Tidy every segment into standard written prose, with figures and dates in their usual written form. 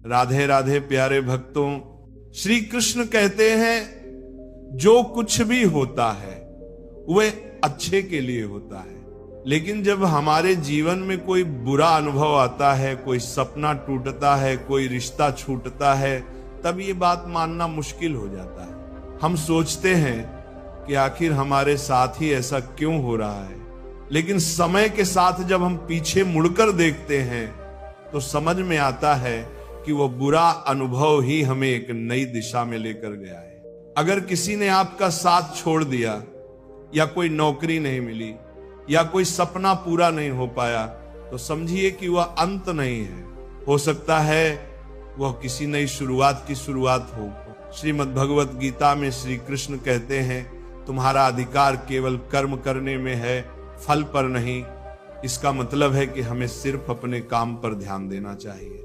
राधे राधे प्यारे भक्तों, श्री कृष्ण कहते हैं जो कुछ भी होता है वह अच्छे के लिए होता है। लेकिन जब हमारे जीवन में कोई बुरा अनुभव आता है, कोई सपना टूटता है, कोई रिश्ता छूटता है, तब ये बात मानना मुश्किल हो जाता है। हम सोचते हैं कि आखिर हमारे साथ ही ऐसा क्यों हो रहा है। लेकिन समय के साथ जब हम पीछे मुड़कर देखते हैं तो समझ में आता है कि वो बुरा अनुभव ही हमें एक नई दिशा में लेकर गया है। अगर किसी ने आपका साथ छोड़ दिया, या कोई नौकरी नहीं मिली, या कोई सपना पूरा नहीं हो पाया, तो समझिए कि वह अंत नहीं है। हो सकता है वह किसी नई शुरुआत की शुरुआत हो। श्रीमद् भगवत गीता में श्री कृष्ण कहते हैं, तुम्हारा अधिकार केवल कर्म करने में है, फल पर नहीं। इसका मतलब है कि हमें सिर्फ अपने काम पर ध्यान देना चाहिए।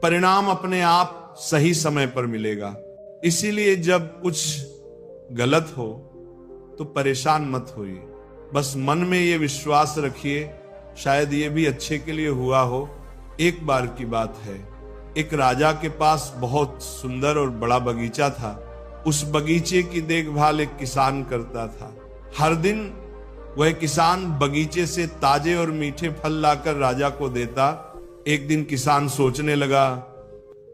परिणाम अपने आप सही समय पर मिलेगा। इसीलिए जब कुछ गलत हो तो परेशान मत होइए, बस मन में ये विश्वास रखिए शायद ये भी अच्छे के लिए हुआ हो। एक बार की बात है, एक राजा के पास बहुत सुंदर और बड़ा बगीचा था। उस बगीचे की देखभाल एक किसान करता था। हर दिन वह किसान बगीचे से ताजे और मीठे फल लाकर राजा को देता। एक दिन किसान सोचने लगा,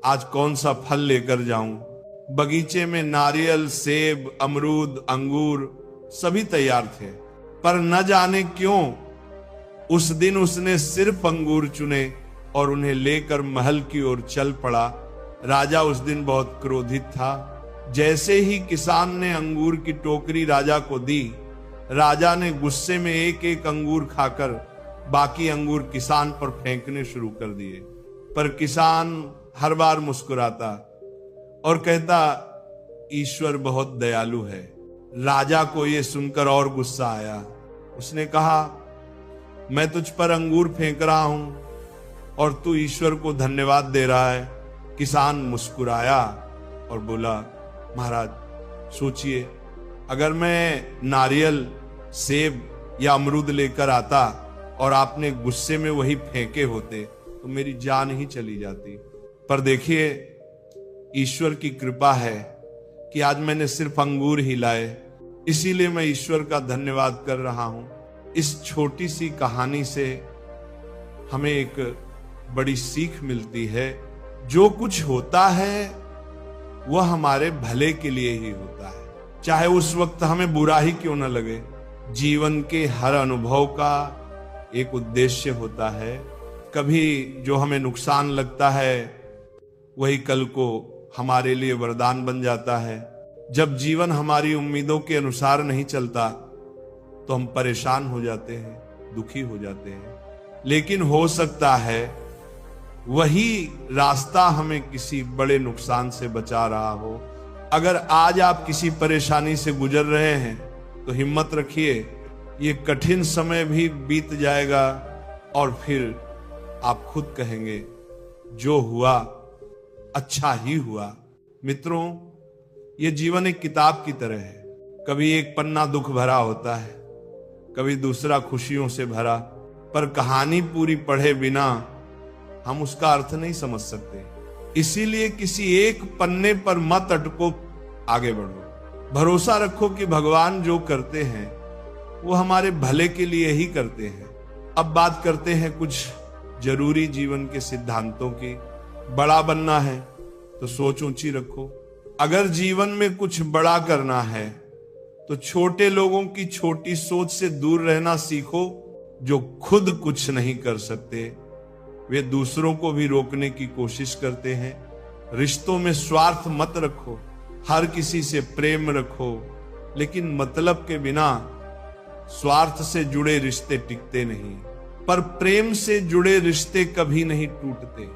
आज कौन सा फल लेकर जाऊं। बगीचे में नारियल, सेब, अमरूद, अंगूर सभी तैयार थे, पर न जाने क्यों उस दिन उसने सिर्फ अंगूर चुने और उन्हें लेकर महल की ओर चल पड़ा। राजा उस दिन बहुत क्रोधित था। जैसे ही किसान ने अंगूर की टोकरी राजा को दी, राजा ने गुस्से में एक एक अंगूर खाकर बाकी अंगूर किसान पर फेंकने शुरू कर दिए। पर किसान हर बार मुस्कुराता और कहता, ईश्वर बहुत दयालु है। राजा को यह सुनकर और गुस्सा आया। उसने कहा, मैं तुझ पर अंगूर फेंक रहा हूं और तू ईश्वर को धन्यवाद दे रहा है। किसान मुस्कुराया और बोला, महाराज सोचिए, अगर मैं नारियल, सेब या अमरूद लेकर आता और आपने गुस्से में वही फेंके होते तो मेरी जान ही चली जाती। पर देखिए, ईश्वर की कृपा है कि आज मैंने सिर्फ अंगूर ही लाए, इसीलिए मैं ईश्वर का धन्यवाद कर रहा हूं। इस छोटी सी कहानी से हमें एक बड़ी सीख मिलती है। जो कुछ होता है वह हमारे भले के लिए ही होता है, चाहे उस वक्त हमें बुरा ही क्यों न लगे। जीवन के हर अनुभव का एक उद्देश्य होता है। कभी जो हमें नुकसान लगता है वही कल को हमारे लिए वरदान बन जाता है। जब जीवन हमारी उम्मीदों के अनुसार नहीं चलता तो हम परेशान हो जाते हैं, दुखी हो जाते हैं। लेकिन हो सकता है वही रास्ता हमें किसी बड़े नुकसान से बचा रहा हो। अगर आज आप किसी परेशानी से गुजर रहे हैं तो हिम्मत रखिए, ये कठिन समय भी बीत जाएगा और फिर आप खुद कहेंगे, जो हुआ अच्छा ही हुआ। मित्रों, ये जीवन एक किताब की तरह है। कभी एक पन्ना दुख भरा होता है, कभी दूसरा खुशियों से भरा। पर कहानी पूरी पढ़े बिना हम उसका अर्थ नहीं समझ सकते। इसीलिए किसी एक पन्ने पर मत अटको, आगे बढ़ो। भरोसा रखो कि भगवान जो करते हैं वो हमारे भले के लिए ही करते हैं। अब बात करते हैं कुछ जरूरी जीवन के सिद्धांतों की। बड़ा बनना है तो सोच ऊंची रखो। अगर जीवन में कुछ बड़ा करना है तो छोटे लोगों की छोटी सोच से दूर रहना सीखो, जो खुद कुछ नहीं कर सकते। वे दूसरों को भी रोकने की कोशिश करते हैं। रिश्तों में स्वार्थ मत रखो, हर किसी से प्रेम रखो, लेकिन मतलब के बिना स्वार्थ से जुड़े रिश्ते टिकते नहीं, पर प्रेम से जुड़े रिश्ते कभी नहीं टूटते।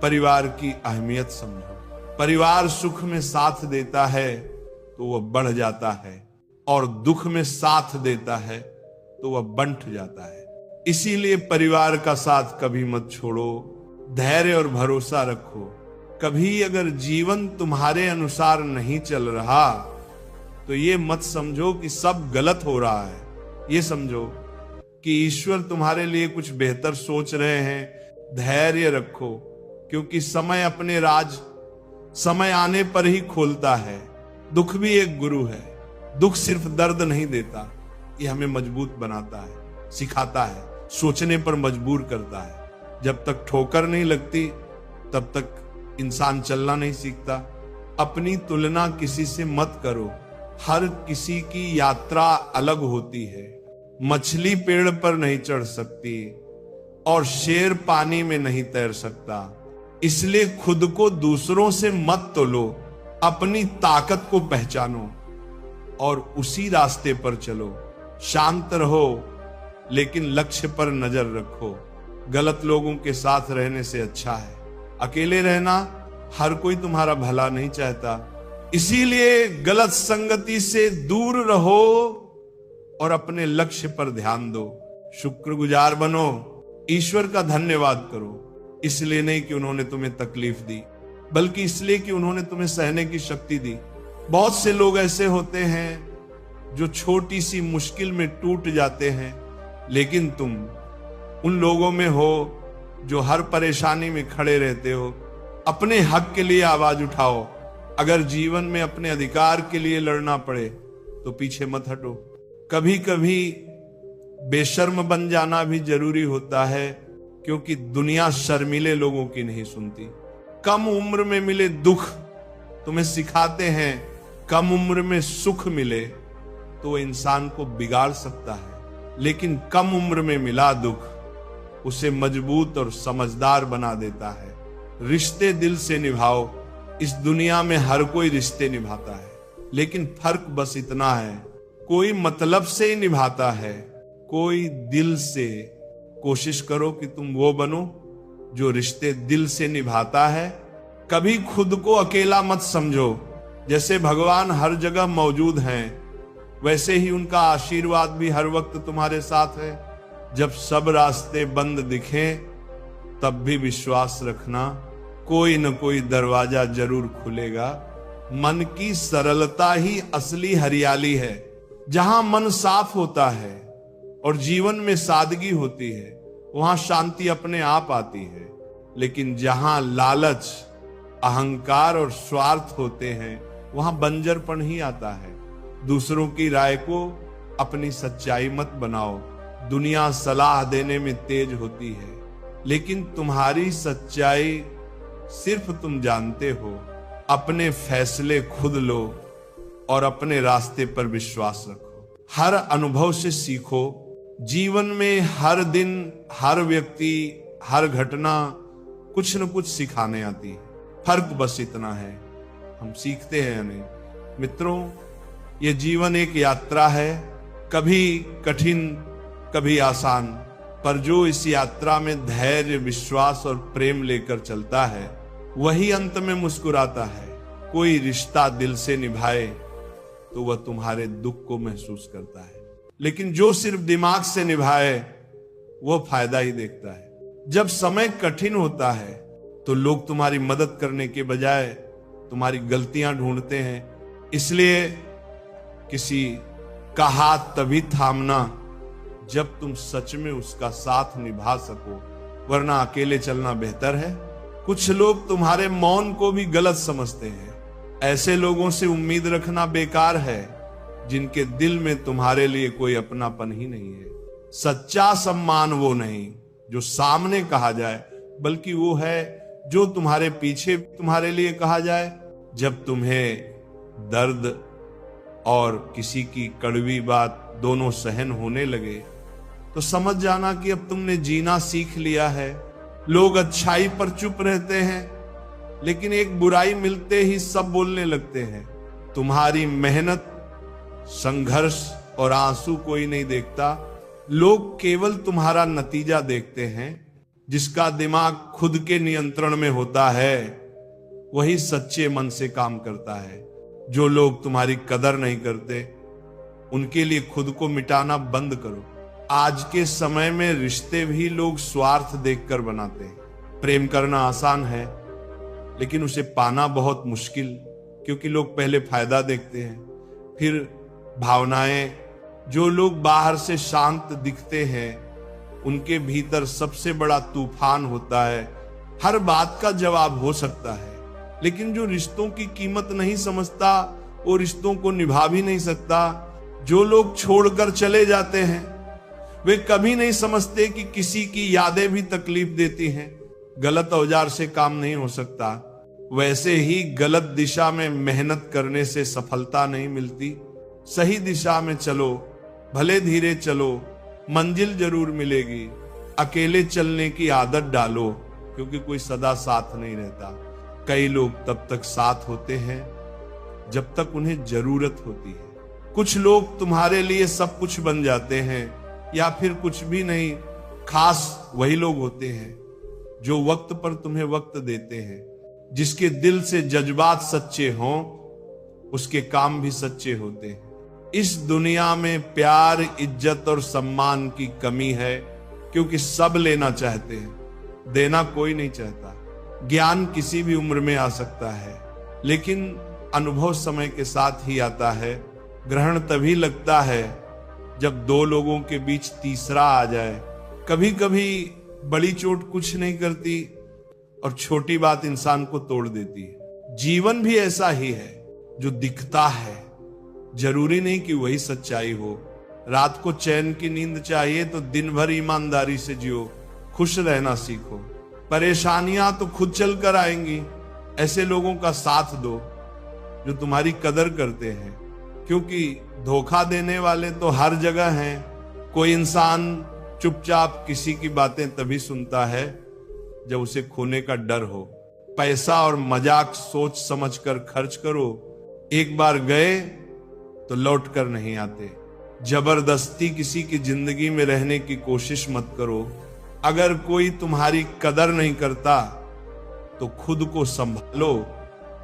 परिवार की अहमियत समझो। परिवार सुख में साथ देता है तो वह बढ़ जाता है, और दुख में साथ देता है तो वह बंट जाता है। इसीलिए परिवार का साथ कभी मत छोड़ो, धैर्य और भरोसा रखो। कभी अगर जीवन तुम्हारे अनुसार नहीं चल रहा तो ये मत समझो कि सब गलत हो रहा है। ये समझो कि ईश्वर तुम्हारे लिए कुछ बेहतर सोच रहे हैं। धैर्य रखो, क्योंकि समय अपने राज समय आने पर ही खोलता है। दुख भी एक गुरु है। दुख सिर्फ दर्द नहीं देता, ये हमें मजबूत बनाता है, सिखाता है, सोचने पर मजबूर करता है। जब तक ठोकर नहीं लगती तब तक इंसान चलना नहीं सीखता। अपनी तुलना किसी से मत करो। हर किसी की यात्रा अलग होती है। मछली पेड़ पर नहीं चढ़ सकती और शेर पानी में नहीं तैर सकता। इसलिए खुद को दूसरों से मत तोलो, अपनी ताकत को पहचानो और उसी रास्ते पर चलो। शांत रहो लेकिन लक्ष्य पर नजर रखो। गलत लोगों के साथ रहने से अच्छा है अकेले रहना। हर कोई तुम्हारा भला नहीं चाहता, इसीलिए गलत संगति से दूर रहो और अपने लक्ष्य पर ध्यान दो। शुक्रगुजार बनो, ईश्वर का धन्यवाद करो। इसलिए नहीं कि उन्होंने तुम्हें तकलीफ दी, बल्कि इसलिए कि उन्होंने तुम्हें सहने की शक्ति दी। बहुत से लोग ऐसे होते हैं जो छोटी सी मुश्किल में टूट जाते हैं, लेकिन तुम उन लोगों में हो जो हर परेशानी में खड़े रहते हो। अपने हक के लिए आवाज उठाओ। अगर जीवन में अपने अधिकार के लिए लड़ना पड़े तो पीछे मत हटो। कभी कभी बेशर्म बन जाना भी जरूरी होता है, क्योंकि दुनिया शर्मीले लोगों की नहीं सुनती। कम उम्र में मिले दुख तुम्हें सिखाते हैं कम उम्र में सुख मिले तो इंसान को बिगाड़ सकता है, लेकिन कम उम्र में मिला दुख उसे मजबूत और समझदार बना देता है। रिश्ते दिल से निभाओ। इस दुनिया में हर कोई रिश्ते निभाता है, लेकिन फर्क बस इतना है, कोई मतलब से ही निभाता है, कोई दिल से। कोशिश करो कि तुम वो बनो जो रिश्ते दिल से निभाता है। कभी खुद को अकेला मत समझो। जैसे भगवान हर जगह मौजूद हैं, वैसे ही उनका आशीर्वाद भी हर वक्त तुम्हारे साथ है। जब सब रास्ते बंद दिखें तब भी विश्वास रखना, कोई न कोई दरवाजा जरूर खुलेगा। मन की सरलता ही असली हरियाली है। जहां मन साफ होता है और जीवन में सादगी होती है, वहां शांति अपने आप आती है। लेकिन जहां लालच, अहंकार और स्वार्थ होते हैं, वहां बंजरपन ही आता है। दूसरों की राय को अपनी सच्चाई मत बनाओ। दुनिया सलाह देने में तेज होती है, लेकिन तुम्हारी सच्चाई सिर्फ तुम जानते हो। अपने फैसले खुद लो और अपने रास्ते पर विश्वास रखो। हर अनुभव से सीखो। जीवन में हर दिन, हर व्यक्ति, हर घटना कुछ न कुछ सिखाने आती है। फर्क बस इतना है, हम सीखते हैं या नहीं। मित्रों, ये जीवन एक यात्रा है, कभी कठिन कभी आसान, पर जो इस यात्रा में धैर्य, विश्वास और प्रेम लेकर चलता है, वही अंत में मुस्कुराता है। कोई रिश्ता दिल से निभाए तो वह तुम्हारे दुख को महसूस करता है, लेकिन जो सिर्फ दिमाग से निभाए वो फायदा ही देखता है। जब समय कठिन होता है तो लोग तुम्हारी मदद करने के बजाय तुम्हारी गलतियां ढूंढते हैं। इसलिए किसी का हाथ तभी थामना जब तुम सच में उसका साथ निभा सको, वरना अकेले चलना बेहतर है। कुछ लोग तुम्हारे मौन को भी गलत समझते हैं। ऐसे लोगों से उम्मीद रखना बेकार है जिनके दिल में तुम्हारे लिए कोई अपनापन ही नहीं है। सच्चा सम्मान वो नहीं जो सामने कहा जाए, बल्कि वो है जो तुम्हारे पीछे तुम्हारे लिए कहा जाए। जब तुम्हें दर्द और किसी की कड़वी बात दोनों सहन होने लगे तो समझ जाना कि अब तुमने जीना सीख लिया है। लोग अच्छाई पर चुप रहते हैं, लेकिन एक बुराई मिलते ही सब बोलने लगते हैं। तुम्हारी मेहनत, संघर्ष और आंसू कोई नहीं देखता। लोग केवल तुम्हारा नतीजा देखते हैं। जिसका दिमाग खुद के नियंत्रण में होता है वही सच्चे मन से काम करता है। जो लोग तुम्हारी कदर नहीं करते उनके लिए खुद को मिटाना बंद करो। आज के समय में रिश्ते भी लोग स्वार्थ देखकर बनाते हैं। प्रेम करना आसान है, लेकिन उसे पाना बहुत मुश्किल, क्योंकि लोग पहले फायदा देखते हैं, फिर भावनाएं। जो लोग बाहर से शांत दिखते हैं उनके भीतर सबसे बड़ा तूफान होता है। हर बात का जवाब हो सकता है, लेकिन जो रिश्तों की कीमत नहीं समझता वो रिश्तों को निभा भी नहीं सकता। जो लोग छोड़कर चले जाते हैं वे कभी नहीं समझते कि किसी की यादें भी तकलीफ देती हैं। गलत औजार से काम नहीं हो सकता। वैसे ही गलत दिशा में मेहनत करने से सफलता नहीं मिलती। सही दिशा में चलो, भले धीरे चलो, मंजिल जरूर मिलेगी। अकेले चलने की आदत डालो, क्योंकि कोई सदा साथ नहीं रहता। कई लोग तब तक साथ होते हैं जब तक उन्हें जरूरत होती है। कुछ लोग तुम्हारे लिए सब कुछ बन जाते हैं, या फिर कुछ भी नहीं। खास वही लोग होते हैं जो वक्त पर तुम्हें वक्त देते हैं। जिसके दिल से जज्बात सच्चे हों उसके काम भी सच्चे होते हैं। इस दुनिया में प्यार, इज्जत और सम्मान की कमी है, क्योंकि सब लेना चाहते हैं, देना कोई नहीं चाहता। ज्ञान किसी भी उम्र में आ सकता है, लेकिन अनुभव समय के साथ ही आता है। ग्रहण तभी लगता है जब दो लोगों के बीच तीसरा आ जाए। कभी कभी बड़ी चोट कुछ नहीं करती और छोटी बात इंसान को तोड़ देती है। जीवन भी ऐसा ही है, जो दिखता है जरूरी नहीं कि वही सच्चाई हो। रात को चैन की नींद चाहिए तो दिन भर ईमानदारी से जियो, खुश रहना सीखो। परेशानियां तो खुद चल कर आएंगी। ऐसे लोगों का साथ दो जो तुम्हारी कदर करते हैं, क्योंकि धोखा देने वाले तो हर जगह हैं। कोई इंसान चुपचाप किसी की बातें तभी सुनता है जब उसे खोने का डर हो। पैसा और मजाक सोच समझकर खर्च करो। एक बार गए तो लौट कर नहीं आते। जबरदस्ती किसी की जिंदगी में रहने की कोशिश मत करो। अगर कोई तुम्हारी कदर नहीं करता तो खुद को संभालो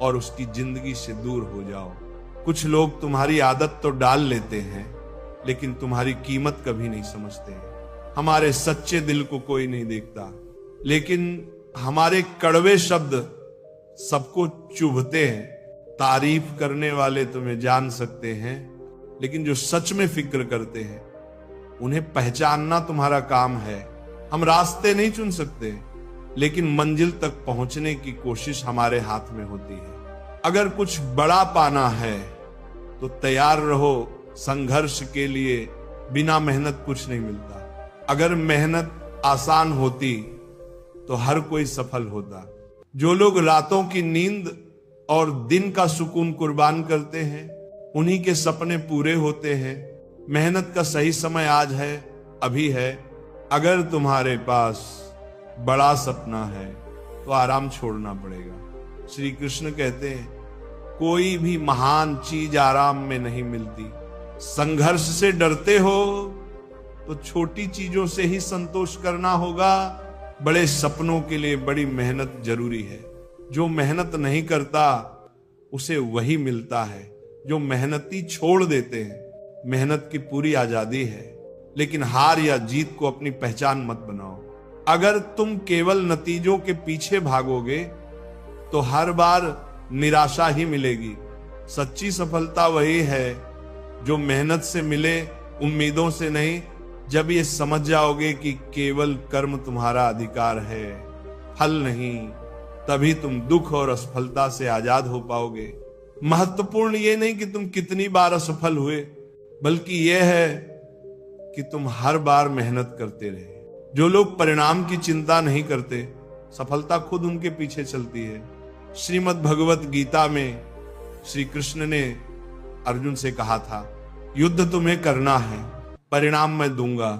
और उसकी जिंदगी से दूर हो जाओ। कुछ लोग तुम्हारी आदत तो डाल लेते हैं, लेकिन तुम्हारी कीमत कभी नहीं समझते। हमारे सच्चे दिल को कोई नहीं देखता, लेकिन हमारे कड़वे शब्द सबको चुभते हैं। तारीफ करने वाले तुम्हें जान सकते हैं, लेकिन जो सच में फिक्र करते हैं उन्हें पहचानना तुम्हारा काम है। हम रास्ते नहीं चुन सकते, लेकिन मंजिल तक पहुंचने की कोशिश हमारे हाथ में होती है। अगर कुछ बड़ा पाना है तो तैयार रहो संघर्ष के लिए। बिना मेहनत कुछ नहीं मिलता। अगर मेहनत आसान होती तो हर कोई सफल होता। जो लोग रातों की नींद और दिन का सुकून कुर्बान करते हैं उन्हीं के सपने पूरे होते हैं। मेहनत का सही समय आज है, अभी है। अगर तुम्हारे पास बड़ा सपना है तो आराम छोड़ना पड़ेगा। श्री कृष्ण कहते हैं कोई भी महान चीज आराम में नहीं मिलती। संघर्ष से डरते हो तो छोटी चीजों से ही संतोष करना होगा। बड़े सपनों के लिए बड़ी मेहनत जरूरी है। जो मेहनत नहीं करता उसे वही मिलता है जो मेहनती छोड़ देते हैं। मेहनत की पूरी आजादी है, लेकिन हार या जीत को अपनी पहचान मत बनाओ। अगर तुम केवल नतीजों के पीछे भागोगे तो हर बार निराशा ही मिलेगी। सच्ची सफलता वही है जो मेहनत से मिले, उम्मीदों से नहीं। जब ये समझ जाओगे कि केवल कर्म तुम्हारा अधिकार है, फल नहीं, तभी तुम दुख और असफलता से आजाद हो पाओगे। महत्वपूर्ण ये नहीं कि तुम कितनी बार असफल हुए, बल्कि यह है कि तुम हर बार मेहनत करते रहे। जो लोग परिणाम की चिंता नहीं करते, सफलता खुद उनके पीछे चलती है। श्रीमद् भगवत गीता में श्री कृष्ण ने अर्जुन से कहा था, युद्ध तुम्हें करना है, परिणाम मैं दूंगा।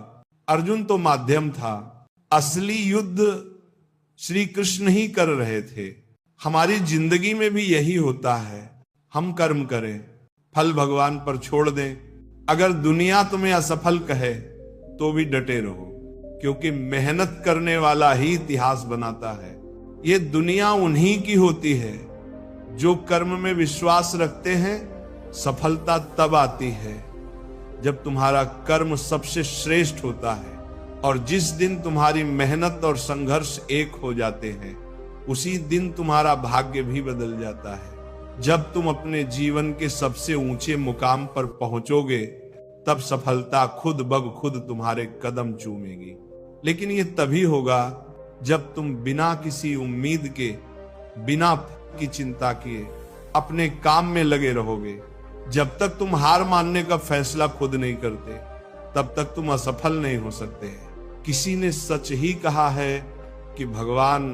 अर्जुन तो माध्यम था, असली युद्ध श्री कृष्ण ही कर रहे थे। हमारी जिंदगी में भी यही होता है। हम कर्म करें, फल भगवान पर छोड़ दें। अगर दुनिया तुम्हें असफल कहे तो भी डटे रहो, क्योंकि मेहनत करने वाला ही इतिहास बनाता है। ये दुनिया उन्हीं की होती है जो कर्म में विश्वास रखते हैं। सफलता तब आती है जब तुम्हारा कर्म सबसे श्रेष्ठ होता है, और जिस दिन तुम्हारी मेहनत और संघर्ष एक हो जाते हैं उसी दिन तुम्हारा भाग्य भी बदल जाता है। जब तुम अपने जीवन के सबसे ऊंचे मुकाम पर पहुंचोगे तब सफलता खुद ब खुद तुम्हारे कदम चूमेगी। लेकिन ये तभी होगा जब तुम बिना किसी उम्मीद के, बिना फल की चिंता किए अपने काम में लगे रहोगे, जब तक तुम हार मानने का फैसला खुद नहीं करते, तब तक तुम असफल नहीं हो सकते। किसी ने सच ही कहा है कि भगवान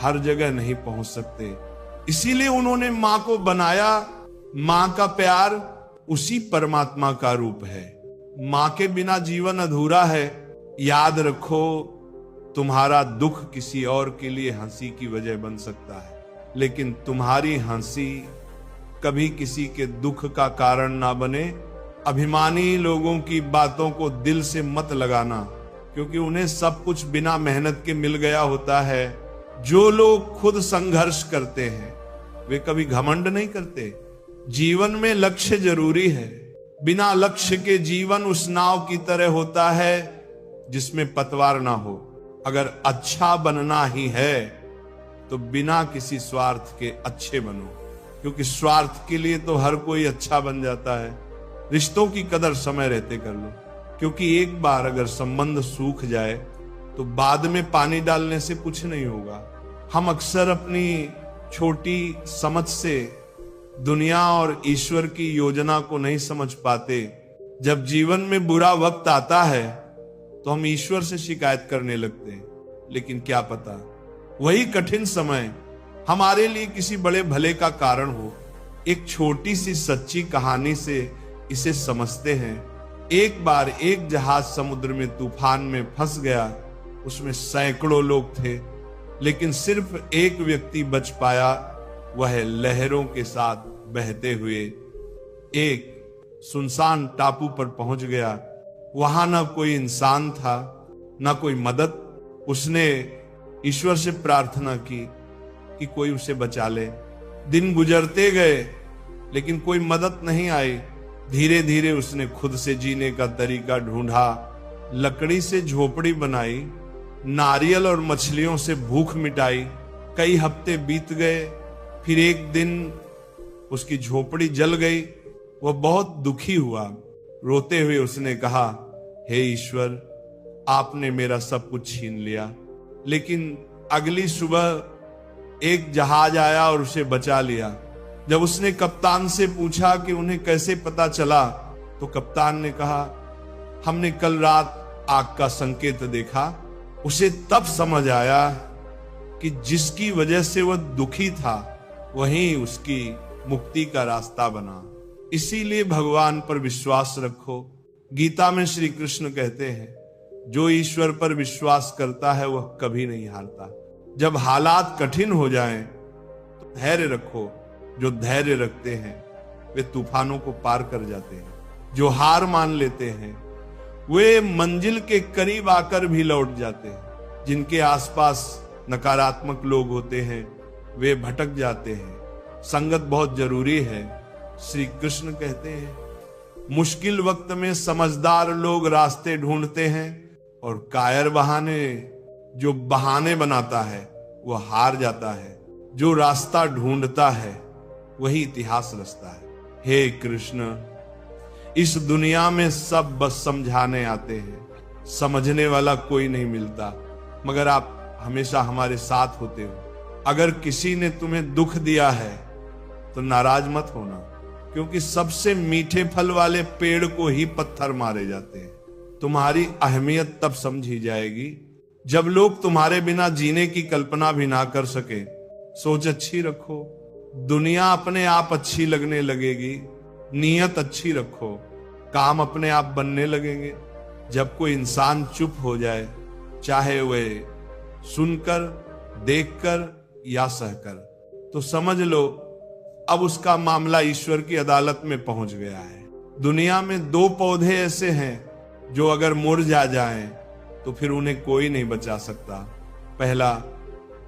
हर जगह नहीं पहुंच सकते, इसीलिए उन्होंने मां को बनाया। मां का प्यार उसी परमात्मा का रूप है। मां के बिना जीवन अधूरा है। याद रखो, तुम्हारा दुख किसी और के लिए हंसी की वजह बन सकता है, लेकिन तुम्हारी हंसी कभी किसी के दुख का कारण ना बने। अभिमानी लोगों की बातों को दिल से मत लगाना, क्योंकि उन्हें सब कुछ बिना मेहनत के मिल गया होता है। जो लोग खुद संघर्ष करते हैं वे कभी घमंड नहीं करते। जीवन में लक्ष्य जरूरी है। बिना लक्ष्य के जीवन उस नाव की तरह होता है जिसमें पतवार ना हो। अगर अच्छा बनना ही है तो बिना किसी स्वार्थ के अच्छे बनो, क्योंकि स्वार्थ के लिए तो हर कोई अच्छा बन जाता है। रिश्तों की कदर समय रहते कर लो, क्योंकि एक बार अगर संबंध सूख जाए तो बाद में पानी डालने से कुछ नहीं होगा। हम अक्सर अपनी छोटी समझ से दुनिया और ईश्वर की योजना को नहीं समझ पाते। जब जीवन में बुरा वक्त आता है तो हम ईश्वर से शिकायत करने लगते हैं, लेकिन क्या पता वही कठिन समय हमारे लिए किसी बड़े भले का कारण हो। एक छोटी सी सच्ची कहानी से इसे समझते हैं। एक बार एक जहाज समुद्र में तूफान में फंस गया। उसमें सैकड़ों लोग थे, लेकिन सिर्फ एक व्यक्ति बच पाया। वह लहरों के साथ बहते हुए एक सुनसान टापू पर पहुंच गया। वहां ना कोई इंसान था, ना कोई मदद। उसने ईश्वर से प्रार्थना की कि कोई उसे बचा ले। दिन गुजरते गए, लेकिन कोई मदद नहीं आई। धीरे धीरे उसने खुद से जीने का तरीका ढूंढा। लकड़ी से झोपड़ी बनाई, नारियल और मछलियों से भूख मिटाई। कई हफ्ते बीत गए। फिर एक दिन उसकी झोपड़ी जल गई। वह बहुत दुखी हुआ। रोते हुए उसने कहा, हे ईश्वर, आपने मेरा सब कुछ छीन लिया। लेकिन अगली सुबह एक जहाज आया और उसे बचा लिया। जब उसने कप्तान से पूछा कि उन्हें कैसे पता चला, तो कप्तान ने कहा, हमने कल रात आग का संकेत देखा। उसे तब समझ आया कि जिसकी वजह से वह दुखी था वही उसकी मुक्ति का रास्ता बना। इसीलिए भगवान पर विश्वास रखो। गीता में श्री कृष्ण कहते हैं, जो ईश्वर पर विश्वास करता है वह कभी नहीं हारता। जब हालात कठिन हो जाएं तो धैर्य रखो। जो धैर्य रखते हैं वे तूफानों को पार कर जाते हैं। जो हार मान लेते हैं वे मंजिल के करीब आकर भी लौट जाते हैं। जिनके आसपास नकारात्मक लोग होते हैं वे भटक जाते हैं। संगत बहुत जरूरी है। श्री कृष्ण कहते हैं, मुश्किल वक्त में समझदार लोग रास्ते ढूंढते हैं, और कायर जो बहाने बनाता है वह हार जाता है। जो रास्ता ढूंढता है वही इतिहास रचता है। हे कृष्ण, इस दुनिया में सब बस समझाने आते हैं, समझने वाला कोई नहीं मिलता, मगर आप हमेशा हमारे साथ होते हो। अगर किसी ने तुम्हें दुख दिया है तो नाराज मत होना, क्योंकि सबसे मीठे फल वाले पेड़ को ही पत्थर मारे जाते हैं। तुम्हारी अहमियत तब समझी जाएगी जब लोग तुम्हारे बिना जीने की कल्पना भी ना कर सके। सोच अच्छी रखो, दुनिया अपने आप अच्छी लगने लगेगी। नीयत अच्छी रखो, काम अपने आप बनने लगेंगे। जब कोई इंसान चुप हो जाए, चाहे वह सुनकर, देखकर या सहकर, तो समझ लो अब उसका मामला ईश्वर की अदालत में पहुंच गया है। दुनिया में दो पौधे ऐसे हैं जो अगर मुरझा जाएं तो फिर उन्हें कोई नहीं बचा सकता। पहला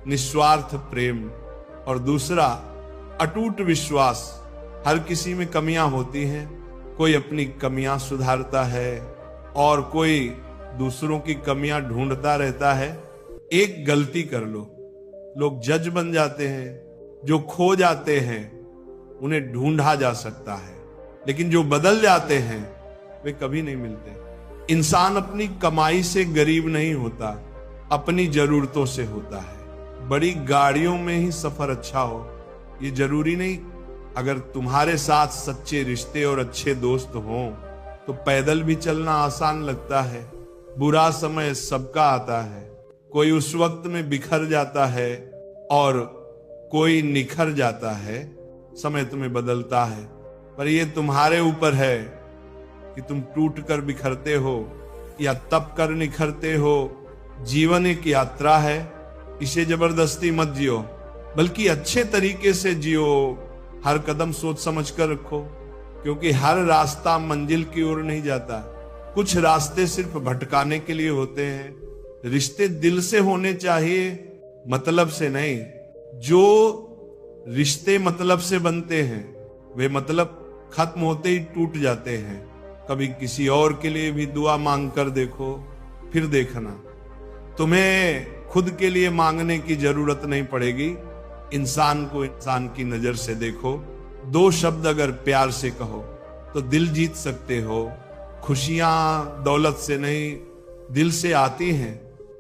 निस्वार्थ प्रेम और दूसरा अटूट विश्वास। हर किसी में कमियां होती हैं, कोई अपनी कमियां सुधारता है और कोई दूसरों की कमियां ढूंढता रहता है। एक गलती कर लो, लोग जज बन जाते हैं। जो खो जाते हैं उन्हें ढूंढा जा सकता है, लेकिन जो बदल जाते हैं वे कभी नहीं मिलते। इंसान अपनी कमाई से गरीब नहीं होता, अपनी जरूरतों से होता है। बड़ी गाड़ियों में ही सफर अच्छा हो ये जरूरी नहीं। अगर तुम्हारे साथ सच्चे रिश्ते और अच्छे दोस्त हों तो पैदल भी चलना आसान लगता है। बुरा समय सबका आता है, कोई उस वक्त में बिखर जाता है और कोई निखर जाता है। समय तुम्हें बदलता है, पर यह तुम्हारे ऊपर है कि तुम टूट कर बिखरते हो या तप कर निखरते हो। जीवन एक यात्रा है, इसे जबरदस्ती मत जियो, बल्कि अच्छे तरीके से जियो। हर कदम सोच समझ कर रखो, क्योंकि हर रास्ता मंजिल की ओर नहीं जाता। कुछ रास्ते सिर्फ भटकाने के लिए होते हैं। रिश्ते दिल से होने चाहिए, मतलब से नहीं। जो रिश्ते मतलब से बनते हैं वे मतलब खत्म होते ही टूट जाते हैं। कभी किसी और के लिए भी दुआ मांग कर देखो, फिर देखना तुम्हें खुद के लिए मांगने की जरूरत नहीं पड़ेगी। इंसान को इंसान की नजर से देखो। दो शब्द अगर प्यार से कहो तो दिल जीत सकते हो। खुशियां दौलत से नहीं, दिल से आती हैं।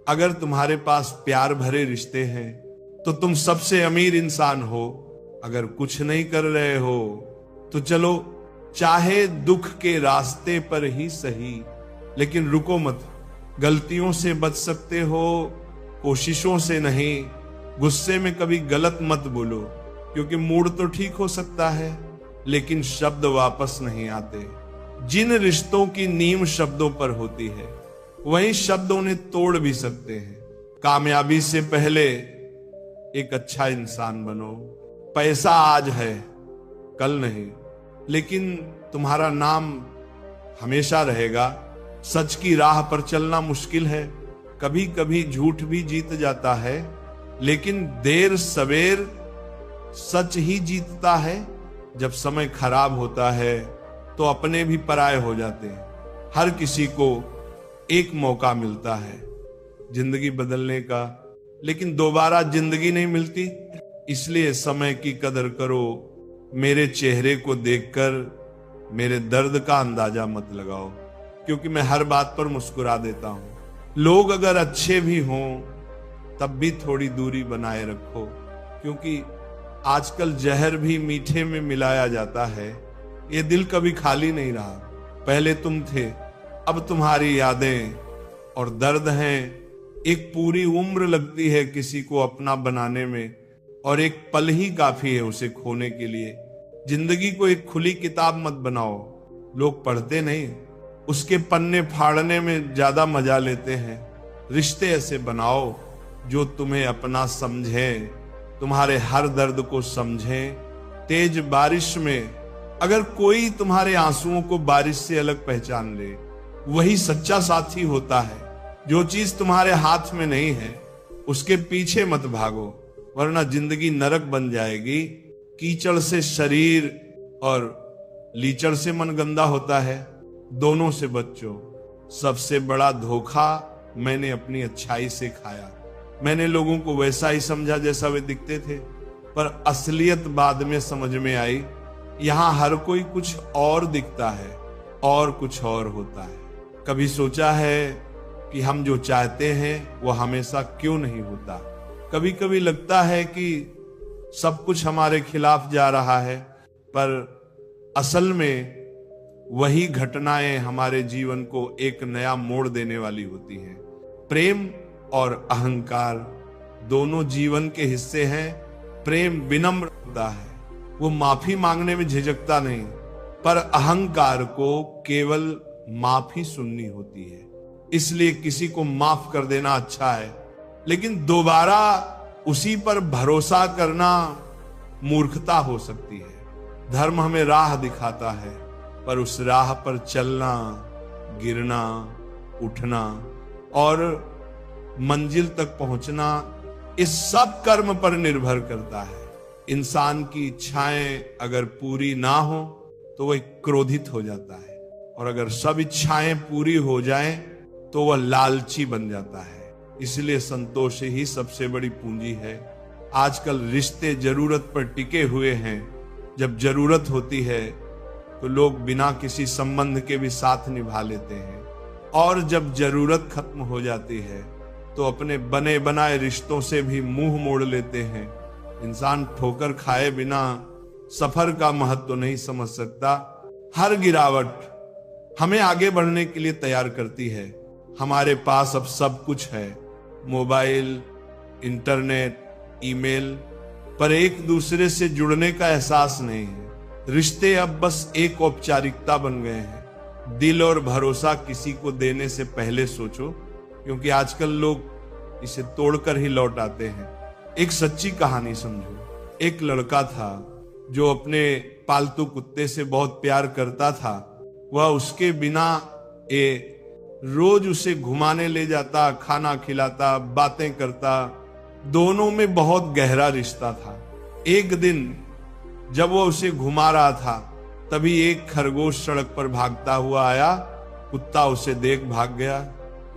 अगर तुम्हारे पास प्यार भरे रिश्ते हैं तो तुम सबसे अमीर इंसान हो। अगर कुछ नहीं कर रहे हो तो चलो, चाहे दुख के रास्ते पर ही सही, लेकिन रुको मत। गलतियों से बच सकते हो, कोशिशों से नहीं। गुस्से में कभी गलत मत बोलो, क्योंकि मूड तो ठीक हो सकता है लेकिन शब्द वापस नहीं आते। जिन रिश्तों की नींव शब्दों पर होती है वही शब्द उन्हें तोड़ भी सकते हैं। कामयाबी से पहले एक अच्छा इंसान बनो। पैसा आज है, कल नहीं, लेकिन तुम्हारा नाम हमेशा रहेगा। सच की राह पर चलना मुश्किल है, कभी कभी झूठ भी जीत जाता है, लेकिन देर सवेर सच ही जीतता है। जब समय खराब होता है तो अपने भी पराये हो जाते हैं। हर किसी को एक मौका मिलता है जिंदगी बदलने का, लेकिन दोबारा जिंदगी नहीं मिलती। इसलिए समय की कदर करो। मेरे चेहरे को देखकर मेरे दर्द का अंदाजा मत लगाओ, क्योंकि मैं हर बात पर मुस्कुरा देता हूं। लोग अगर अच्छे भी हों तब भी थोड़ी दूरी बनाए रखो, क्योंकि आजकल जहर भी मीठे में मिलाया जाता है। ये दिल कभी खाली नहीं रहा। पहले तुम थे, अब तुम्हारी यादें और दर्द हैं। एक पूरी उम्र लगती है किसी को अपना बनाने में, और एक पल ही काफी है उसे खोने के लिए। जिंदगी को एक खुली किताब मत बनाओ। लोग पढ़ते नहीं, उसके पन्ने फाड़ने में ज्यादा मजा लेते हैं। रिश्ते ऐसे बनाओ जो तुम्हें अपना समझे, तुम्हारे हर दर्द को समझे। तेज बारिश में अगर कोई तुम्हारे आंसुओं को बारिश से अलग पहचान ले, वही सच्चा साथी होता है। जो चीज तुम्हारे हाथ में नहीं है उसके पीछे मत भागो, वरना जिंदगी नरक बन जाएगी। कीचड़ से शरीर और लीचड़ से मन गंदा होता है, दोनों से बचो। सबसे बड़ा धोखा मैंने अपनी अच्छाई से खाया। मैंने लोगों को वैसा ही समझा जैसा वे दिखते थे, पर असलियत बाद में समझ में आई। यहाँ हर कोई कुछ और दिखता है और कुछ और होता है। कभी सोचा है कि हम जो चाहते हैं वो हमेशा क्यों नहीं होता? कभी कभी लगता है कि सब कुछ हमारे खिलाफ जा रहा है, पर असल में वही घटनाएं हमारे जीवन को एक नया मोड़ देने वाली होती हैं। प्रेम और अहंकार दोनों जीवन के हिस्से हैं। प्रेम विनम्र होता है, वो माफी मांगने में झिझकता नहीं, पर अहंकार को केवल माफी सुननी होती है। इसलिए किसी को माफ कर देना अच्छा है, लेकिन दोबारा उसी पर भरोसा करना मूर्खता हो सकती है। धर्म हमें राह दिखाता है, पर उस राह पर चलना, गिरना, उठना और मंजिल तक पहुंचना, इस सब कर्म पर निर्भर करता है। इंसान की इच्छाएं अगर पूरी ना हो तो वह क्रोधित हो जाता है, और अगर सब इच्छाएं पूरी हो जाएं तो वह लालची बन जाता है। इसलिए संतोष ही सबसे बड़ी पूंजी है। आजकल रिश्ते जरूरत पर टिके हुए हैं। जब जरूरत होती है तो लोग बिना किसी संबंध के भी साथ निभा लेते हैं, और जब जरूरत खत्म हो जाती है तो अपने बने बनाए रिश्तों से भी मुंह मोड़ लेते हैं। इंसान ठोकर खाए बिना सफर का महत्व नहीं समझ सकता। हर गिरावट हमें आगे बढ़ने के लिए तैयार करती है। हमारे पास अब सब कुछ है, मोबाइल, इंटरनेट, ईमेल, पर एक दूसरे से जुड़ने का एहसास नहीं है। रिश्ते अब बस एक औपचारिकता बन गए हैं। दिल और भरोसा किसी को देने से पहले सोचो, क्योंकि आजकल लोग इसे तोड़कर ही लौट आते हैं। एक सच्ची कहानी समझो। एक लड़का था जो अपने पालतू कुत्ते से बहुत प्यार करता था। वह उसके बिना रोज उसे घुमाने ले जाता, खाना खिलाता, बातें करता। दोनों में बहुत गहरा रिश्ता था। एक दिन जब वह उसे घुमा रहा था, तभी एक खरगोश सड़क पर भागता हुआ आया। कुत्ता उसे देख भाग गया।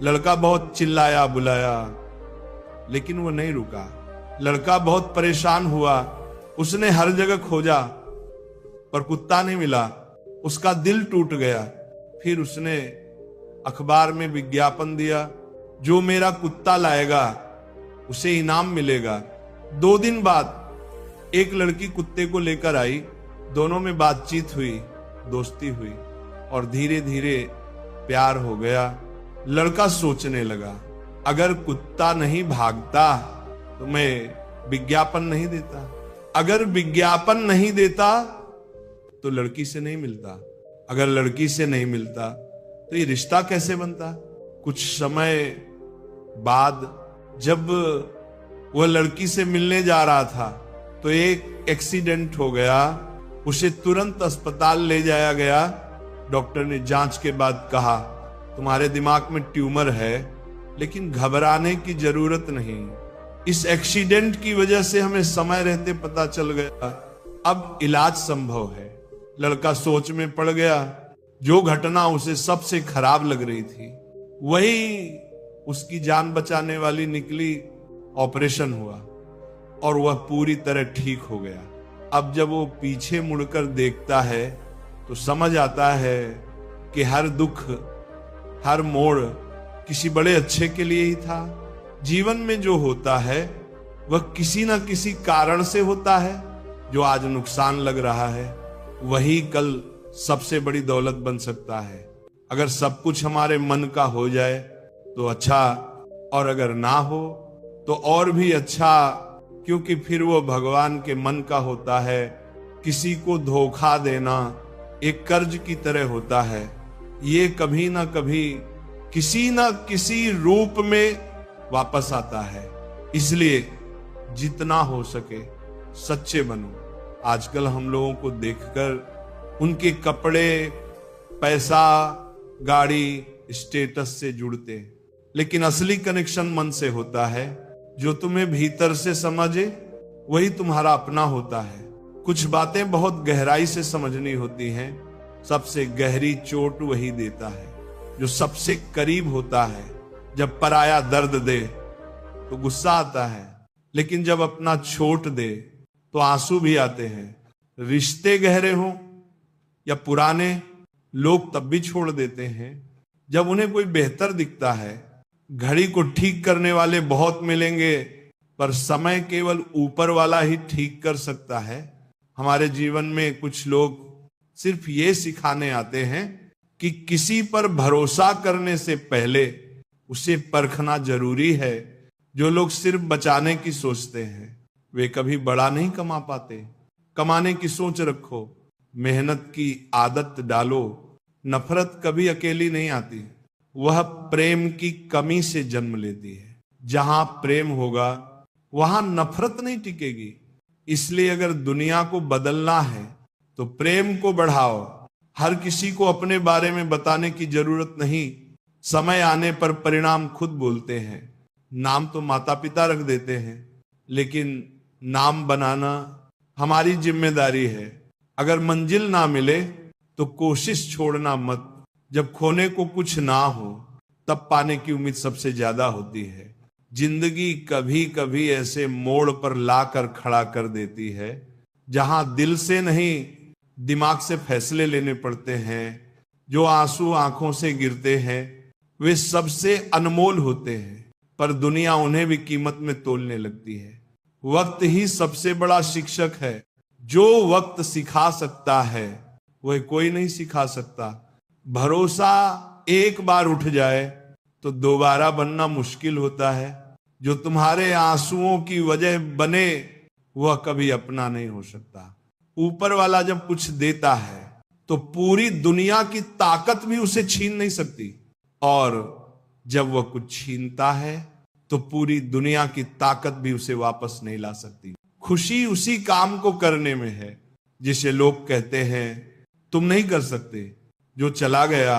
लड़का बहुत चिल्लाया बुलाया, लेकिन वो नहीं रुका। लड़का बहुत परेशान हुआ। उसने हर जगह खोजा, पर कुत्ता नहीं मिला। उसका दिल टूट गया। फिर उसने अखबार में विज्ञापन दिया, जो मेरा कुत्ता लाएगा उसे इनाम मिलेगा। 2 दिन बाद एक लड़की कुत्ते को लेकर आई। दोनों में बातचीत हुई, दोस्ती हुई और धीरे धीरे प्यार हो गया। लड़का सोचने लगा, अगर कुत्ता नहीं भागता तो मैं विज्ञापन नहीं देता, अगर विज्ञापन नहीं देता तो लड़की से नहीं मिलता, अगर लड़की से नहीं मिलता तो ये रिश्ता कैसे बनता। कुछ समय बाद जब वह लड़की से मिलने जा रहा था तो एक एक्सीडेंट हो गया। उसे तुरंत अस्पताल ले जाया गया। डॉक्टर ने जांच के बाद कहा, तुम्हारे दिमाग में ट्यूमर है, लेकिन घबराने की जरूरत नहीं। इस एक्सीडेंट की वजह से हमें समय रहते पता चल गया, अब इलाज संभव है। लड़का सोच में पड़ गया। जो घटना उसे सबसे खराब लग रही थी, वही उसकी जान बचाने वाली निकली। ऑपरेशन हुआ और वह पूरी तरह ठीक हो गया। अब जब वो पीछे मुड़कर देखता है तो समझ आता है कि हर दुख, हर मोड़ किसी बड़े अच्छे के लिए ही था। जीवन में जो होता है वह किसी ना किसी कारण से होता है। जो आज नुकसान लग रहा है वही कल सबसे बड़ी दौलत बन सकता है। अगर सब कुछ हमारे मन का हो जाए तो अच्छा, और अगर ना हो तो और भी अच्छा, क्योंकि फिर वो भगवान के मन का होता है। किसी को धोखा देना एक कर्ज की तरह होता है। ये कभी ना कभी किसी ना किसी रूप में वापस आता है। इसलिए जितना हो सके सच्चे बनो। आजकल हम लोगों को देखकर उनके कपड़े, पैसा, गाड़ी, स्टेटस से जुड़ते, लेकिन असली कनेक्शन मन से होता है। जो तुम्हें भीतर से समझे वही तुम्हारा अपना होता है। कुछ बातें बहुत गहराई से समझनी होती हैं। सबसे गहरी चोट वही देता है जो सबसे करीब होता है। जब पराया दर्द दे तो गुस्सा आता है, लेकिन जब अपना छोट दे तो आंसू भी आते हैं। रिश्ते गहरे हों या पुराने, लोग तब भी छोड़ देते हैं जब उन्हें कोई बेहतर दिखता है। घड़ी को ठीक करने वाले बहुत मिलेंगे, पर समय केवल ऊपर वाला ही ठीक कर सकता है। हमारे जीवन में कुछ लोग सिर्फ ये सिखाने आते हैं कि किसी पर भरोसा करने से पहले उसे परखना जरूरी है। जो लोग सिर्फ बचाने की सोचते हैं वे कभी बड़ा नहीं कमा पाते। कमाने की सोच रखो, मेहनत की आदत डालो। नफरत कभी अकेली नहीं आती, वह प्रेम की कमी से जन्म लेती है। जहां प्रेम होगा वहां नफरत नहीं टिकेगी। इसलिए अगर दुनिया को बदलना है तो प्रेम को बढ़ाओ। हर किसी को अपने बारे में बताने की जरूरत नहीं। समय आने पर परिणाम खुद बोलते हैं। नाम तो माता पिता रख देते हैं, लेकिन नाम बनाना हमारी जिम्मेदारी है। अगर मंजिल ना मिले तो कोशिश छोड़ना मत। जब खोने को कुछ ना हो तब पाने की उम्मीद सबसे ज्यादा होती है। जिंदगी कभी कभी ऐसे मोड़ पर लाकर खड़ा कर देती है जहां दिल से नहीं दिमाग से फैसले लेने पड़ते हैं। जो आंसू आंखों से गिरते हैं वे सबसे अनमोल होते हैं। पर दुनिया उन्हें भी कीमत में तोलने लगती है। वक्त ही सबसे बड़ा शिक्षक है। जो वक्त सिखा सकता है वह कोई नहीं सिखा सकता। भरोसा एक बार उठ जाए तो दोबारा बनना मुश्किल होता है। जो तुम्हारे आंसुओं की वजह बने वह कभी अपना नहीं हो सकता। ऊपर वाला जब कुछ देता है तो पूरी दुनिया की ताकत भी उसे छीन नहीं सकती, और जब वह कुछ छीनता है तो पूरी दुनिया की ताकत भी उसे वापस नहीं ला सकती। खुशी उसी काम को करने में है जिसे लोग कहते हैं तुम नहीं कर सकते। जो चला गया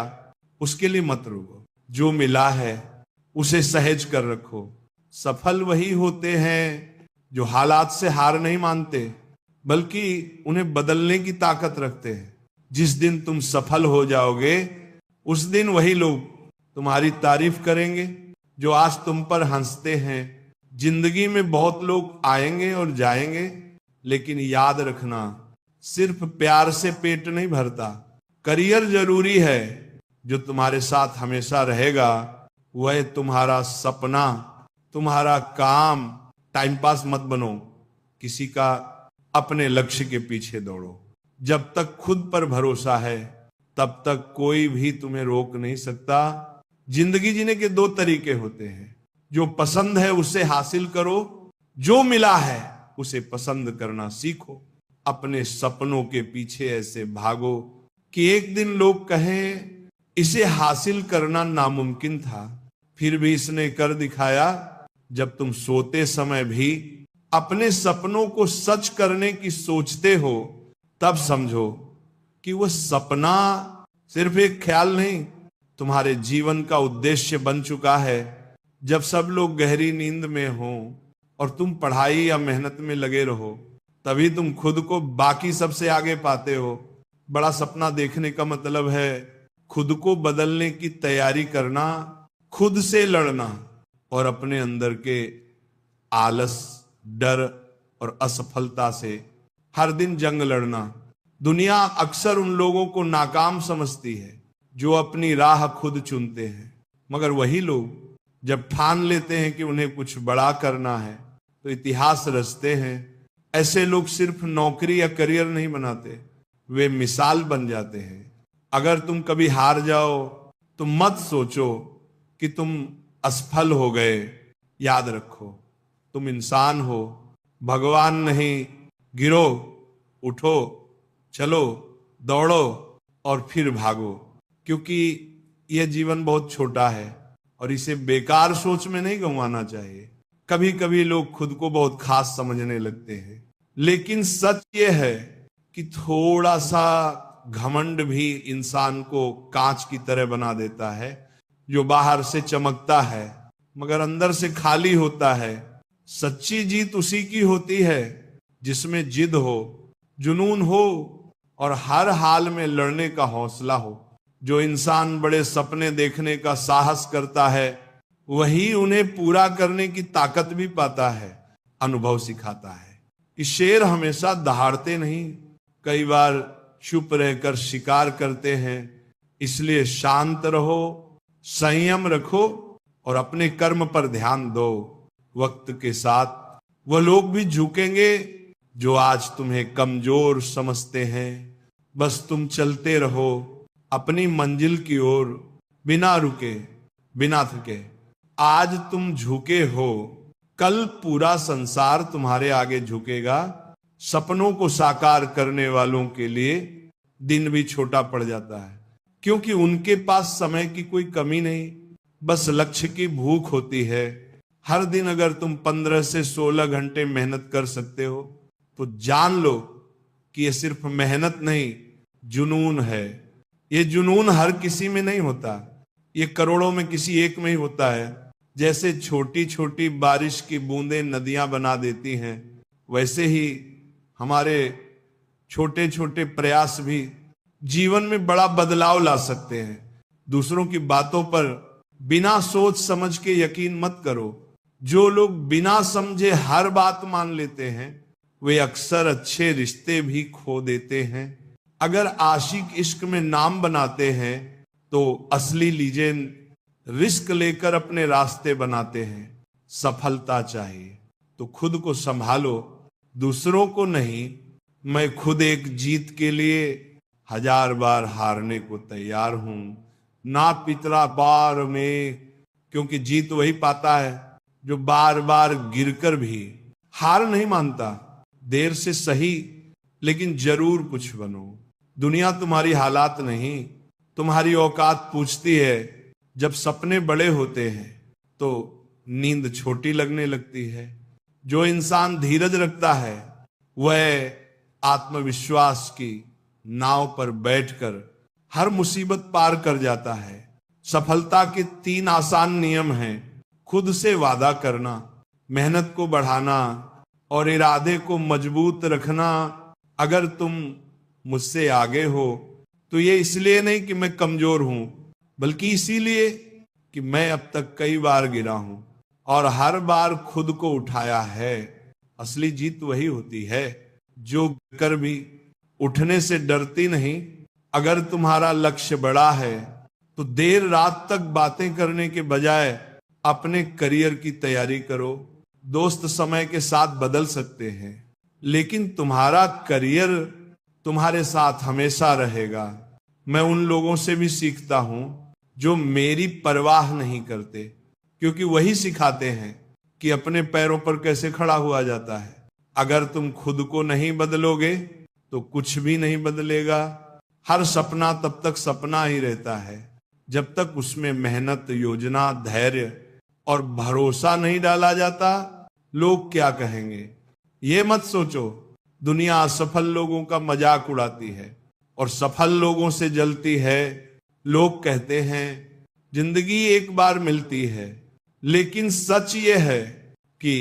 उसके लिए मत रोको, जो मिला है उसे सहेज कर रखो। सफल वही होते हैं जो हालात से हार नहीं मानते बल्कि उन्हें बदलने की ताकत रखते हैं। जिस दिन तुम सफल हो जाओगे उस दिन वही लोग तुम्हारी तारीफ करेंगे जो आज तुम पर हंसते हैं। जिंदगी में बहुत लोग आएंगे और जाएंगे, लेकिन याद रखना सिर्फ प्यार से पेट नहीं भरता। करियर जरूरी है, जो तुम्हारे साथ हमेशा रहेगा वह तुम्हारा सपना, तुम्हारा काम। टाइम पास मत बनो किसी का, अपने लक्ष्य के पीछे दौड़ो। जब तक खुद पर भरोसा है तब तक कोई भी तुम्हें रोक नहीं सकता। जिंदगी जीने के दो तरीके होते हैं, जो पसंद है उसे हासिल करो, जो मिला है उसे पसंद करना सीखो। अपने सपनों के पीछे ऐसे भागो कि एक दिन लोग कहें इसे हासिल करना नामुमकिन था, फिर भी इसने कर दिखाया। जब तुम सोते समय भी अपने सपनों को सच करने की सोचते हो तब समझो कि वह सपना सिर्फ एक ख्याल नहीं, तुम्हारे जीवन का उद्देश्य बन चुका है। जब सब लोग गहरी नींद में हो और तुम पढ़ाई या मेहनत में लगे रहो, तभी तुम खुद को बाकी सबसे आगे पाते हो। बड़ा सपना देखने का मतलब है खुद को बदलने की तैयारी करना, खुद से लड़ना और अपने अंदर के आलस, डर और असफलता से हर दिन जंग लड़ना। दुनिया अक्सर उन लोगों को नाकाम समझती है जो अपनी राह खुद चुनते हैं, मगर वही लोग जब ठान लेते हैं कि उन्हें कुछ बड़ा करना है तो इतिहास रचते हैं। ऐसे लोग सिर्फ नौकरी या करियर नहीं बनाते, वे मिसाल बन जाते हैं। अगर तुम कभी हार जाओ तो मत सोचो कि तुम असफल हो गए। याद रखो तुम इंसान हो, भगवान नहीं। गिरो, उठो, चलो, दौड़ो और फिर भागो, क्योंकि यह जीवन बहुत छोटा है और इसे बेकार सोच में नहीं गंवाना चाहिए। कभी कभी लोग खुद को बहुत खास समझने लगते हैं, लेकिन सच यह है कि थोड़ा सा घमंड भी इंसान को कांच की तरह बना देता है, जो बाहर से चमकता है मगर अंदर से खाली होता है। सच्ची जीत उसी की होती है जिसमें जिद हो, जुनून हो और हर हाल में लड़ने का हौसला हो। जो इंसान बड़े सपने देखने का साहस करता है वही उन्हें पूरा करने की ताकत भी पाता है। अनुभव सिखाता है कि शेर हमेशा दहाड़ते नहीं, कई बार चुप रहकर शिकार करते हैं। इसलिए शांत रहो, संयम रखो और अपने कर्म पर ध्यान दो। वक्त के साथ वह लोग भी झुकेंगे जो आज तुम्हें कमजोर समझते हैं। बस तुम चलते रहो अपनी मंजिल की ओर, बिना रुके, बिना थके। आज तुम झुके हो, कल पूरा संसार तुम्हारे आगे झुकेगा। सपनों को साकार करने वालों के लिए दिन भी छोटा पड़ जाता है, क्योंकि उनके पास समय की कोई कमी नहीं, बस लक्ष्य की भूख होती है। हर दिन अगर तुम 15 से 16 घंटे मेहनत कर सकते हो तो जान लो कि यह सिर्फ मेहनत नहीं, जुनून है। ये जुनून हर किसी में नहीं होता, ये करोड़ों में किसी एक में ही होता है। जैसे छोटी छोटी बारिश की बूंदें नदियां बना देती हैं, वैसे ही हमारे छोटे छोटे प्रयास भी जीवन में बड़ा बदलाव ला सकते हैं। दूसरों की बातों पर बिना सोच समझ के यकीन मत करो। जो लोग बिना समझे हर बात मान लेते हैं वे अक्सर अच्छे रिश्ते भी खो देते हैं। अगर आशिक इश्क में नाम बनाते हैं तो असली लीजेंड रिस्क लेकर अपने रास्ते बनाते हैं। सफलता चाहिए तो खुद को संभालो, दूसरों को नहीं। मैं खुद एक जीत के लिए 1000 बार हारने को तैयार हूं, ना पितरा बार में। क्योंकि जीत वही पाता है जो बार बार गिरकर भी हार नहीं मानता। देर से सही लेकिन जरूर कुछ बनो। दुनिया तुम्हारी हालात नहीं, तुम्हारी औकात पूछती है। जब सपने बड़े होते हैं तो नींद छोटी लगने लगती है। जो इंसान धीरज रखता है वह आत्मविश्वास की नाव पर बैठकर हर मुसीबत पार कर जाता है। सफलता के 3 आसान नियम हैं। खुद से वादा करना, मेहनत को बढ़ाना और इरादे को मजबूत रखना। अगर तुम मुझसे आगे हो तो ये इसलिए नहीं कि मैं कमजोर हूं, बल्कि इसीलिए कि मैं अब तक कई बार गिरा हूं और हर बार खुद को उठाया है। असली जीत वही होती है जो कर भी उठने से डरती नहीं। अगर तुम्हारा लक्ष्य बड़ा है तो देर रात तक बातें करने के बजाय अपने करियर की तैयारी करो। दोस्त समय के साथ बदल सकते हैं, लेकिन तुम्हारा करियर तुम्हारे साथ हमेशा रहेगा। मैं उन लोगों से भी सीखता हूं जो मेरी परवाह नहीं करते, क्योंकि वही सिखाते हैं कि अपने पैरों पर कैसे खड़ा हुआ जाता है। अगर तुम खुद को नहीं बदलोगे तो कुछ भी नहीं बदलेगा। हर सपना तब तक सपना ही रहता है जब तक उसमें मेहनत, योजना, धैर्य और भरोसा नहीं डाला जाता। लोग क्या कहेंगे ये मत सोचो। दुनिया असफल लोगों का मजाक उड़ाती है और सफल लोगों से जलती है। लोग कहते हैं जिंदगी एक बार मिलती है, लेकिन सच ये है कि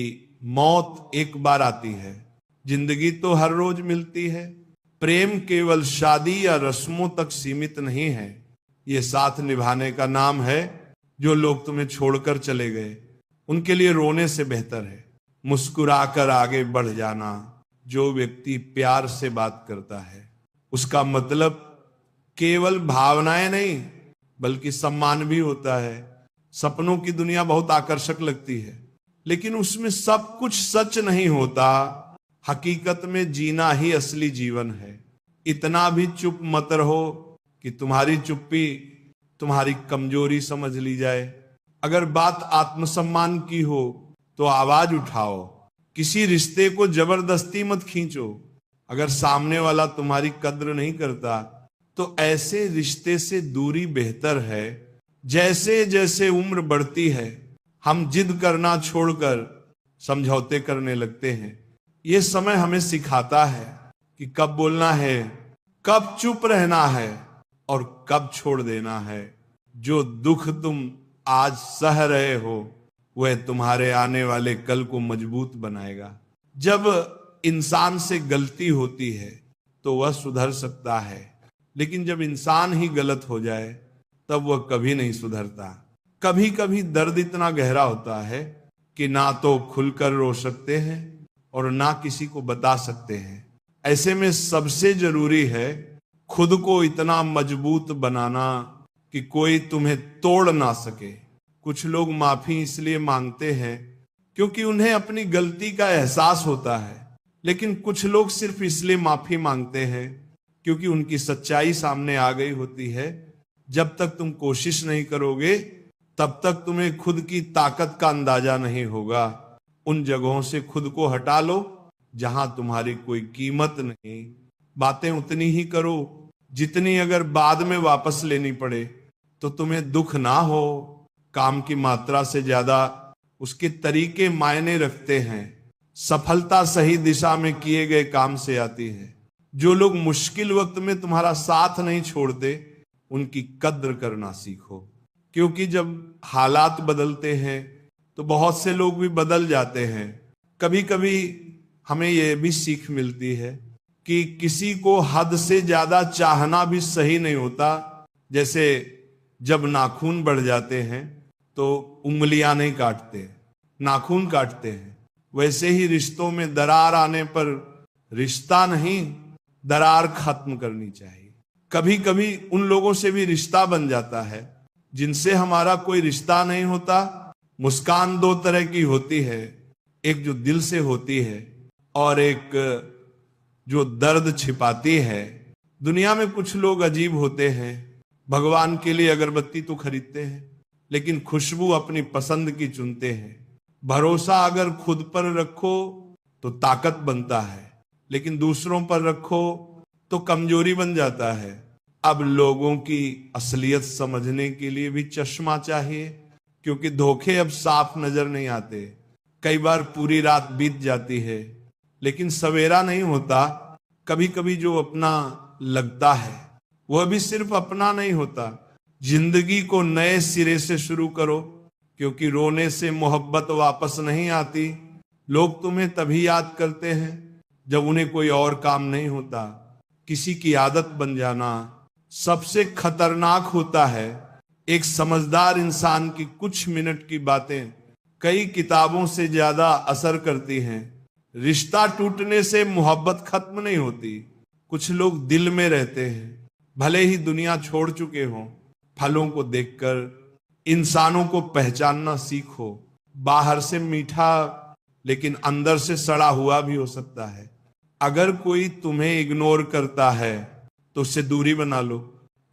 मौत एक बार आती है। जिंदगी तो हर रोज मिलती है। प्रेम केवल शादी या रस्मों तक सीमित नहीं है। ये साथ निभाने का नाम है। जो लोग तुम्हें छोड़कर चले गए उनके लिए रोने से बेहतर है मुस्कुराकर आगे बढ़ जाना। जो व्यक्ति प्यार से बात करता है उसका मतलब केवल भावनाएं नहीं बल्कि सम्मान भी होता है। सपनों की दुनिया बहुत आकर्षक लगती है, लेकिन उसमें सब कुछ सच नहीं होता। हकीकत में जीना ही असली जीवन है। इतना भी चुप मत रहो कि तुम्हारी चुप्पी तुम्हारी कमजोरी समझ ली जाए। अगर बात आत्मसम्मान की हो तो आवाज उठाओ। किसी रिश्ते को जबरदस्ती मत खींचो। अगर सामने वाला तुम्हारी कद्र नहीं करता तो ऐसे रिश्ते से दूरी बेहतर है। जैसे जैसे उम्र बढ़ती है हम जिद करना छोड़कर समझौते करने लगते हैं। ये समय हमें सिखाता है कि कब बोलना है, कब चुप रहना है और कब छोड़ देना है। जो दुख तुम आज सह रहे हो वह तुम्हारे आने वाले कल को मजबूत बनाएगा। जब इंसान से गलती होती है तो वह सुधर सकता है, लेकिन जब इंसान ही गलत हो जाए तब वह कभी नहीं सुधरता। कभी कभी दर्द इतना गहरा होता है कि ना तो खुलकर रो सकते हैं और ना किसी को बता सकते हैं। ऐसे में सबसे जरूरी है खुद को इतना मजबूत बनाना कि कोई तुम्हें तोड़ ना सके। कुछ लोग माफी इसलिए मांगते हैं क्योंकि उन्हें अपनी गलती का एहसास होता है, लेकिन कुछ लोग सिर्फ इसलिए माफी मांगते हैं क्योंकि उनकी सच्चाई सामने आ गई होती है। जब तक तुम कोशिश नहीं करोगे तब तक तुम्हें खुद की ताकत का अंदाजा नहीं होगा। उन जगहों से खुद को हटा लो जहां तुम्हारी कोई कीमत नहीं। बातें उतनी ही करो जितनी अगर बाद में वापस लेनी पड़े तो तुम्हें दुख ना हो। काम की मात्रा से ज्यादा उसके तरीके मायने रखते हैं। सफलता सही दिशा में किए गए काम से आती है। जो लोग मुश्किल वक्त में तुम्हारा साथ नहीं छोड़ते उनकी कद्र करना सीखो, क्योंकि जब हालात बदलते हैं तो बहुत से लोग भी बदल जाते हैं। कभी कभी हमें यह भी सीख मिलती है कि किसी को हद से ज्यादा चाहना भी सही नहीं होता। जैसे जब नाखून बढ़ जाते हैं तो उंगलियां नहीं काटते, नाखून काटते हैं। वैसे ही रिश्तों में दरार आने पर रिश्ता नहीं, दरार खत्म करनी चाहिए। कभी कभी उन लोगों से भी रिश्ता बन जाता है जिनसे हमारा कोई रिश्ता नहीं होता। मुस्कान दो तरह की होती है, एक जो दिल से होती है और एक जो दर्द छिपाती है। दुनिया में कुछ लोग अजीब होते हैं, भगवान के लिए अगरबत्ती तो खरीदते हैं लेकिन खुशबू अपनी पसंद की चुनते हैं। भरोसा अगर खुद पर रखो तो ताकत बनता है, लेकिन दूसरों पर रखो तो कमजोरी बन जाता है। अब लोगों की असलियत समझने के लिए भी चश्मा चाहिए, क्योंकि धोखे अब साफ नजर नहीं आते। कई बार पूरी रात बीत जाती है लेकिन सवेरा नहीं होता। कभी कभी जो अपना लगता है वह भी सिर्फ अपना नहीं होता। जिंदगी को नए सिरे से शुरू करो, क्योंकि रोने से मोहब्बत वापस नहीं आती। लोग तुम्हें तभी याद करते हैं जब उन्हें कोई और काम नहीं होता। किसी की आदत बन जाना सबसे खतरनाक होता है। एक समझदार इंसान की कुछ मिनट की बातें कई किताबों से ज्यादा असर करती हैं। रिश्ता टूटने से मोहब्बत खत्म नहीं होती। कुछ लोग दिल में रहते हैं, भले ही दुनिया छोड़ चुके हों। फलों को देखकर इंसानों को पहचानना सीखो। बाहर से मीठा लेकिन अंदर से सड़ा हुआ भी हो सकता है। अगर कोई तुम्हें इग्नोर करता है तो उससे दूरी बना लो,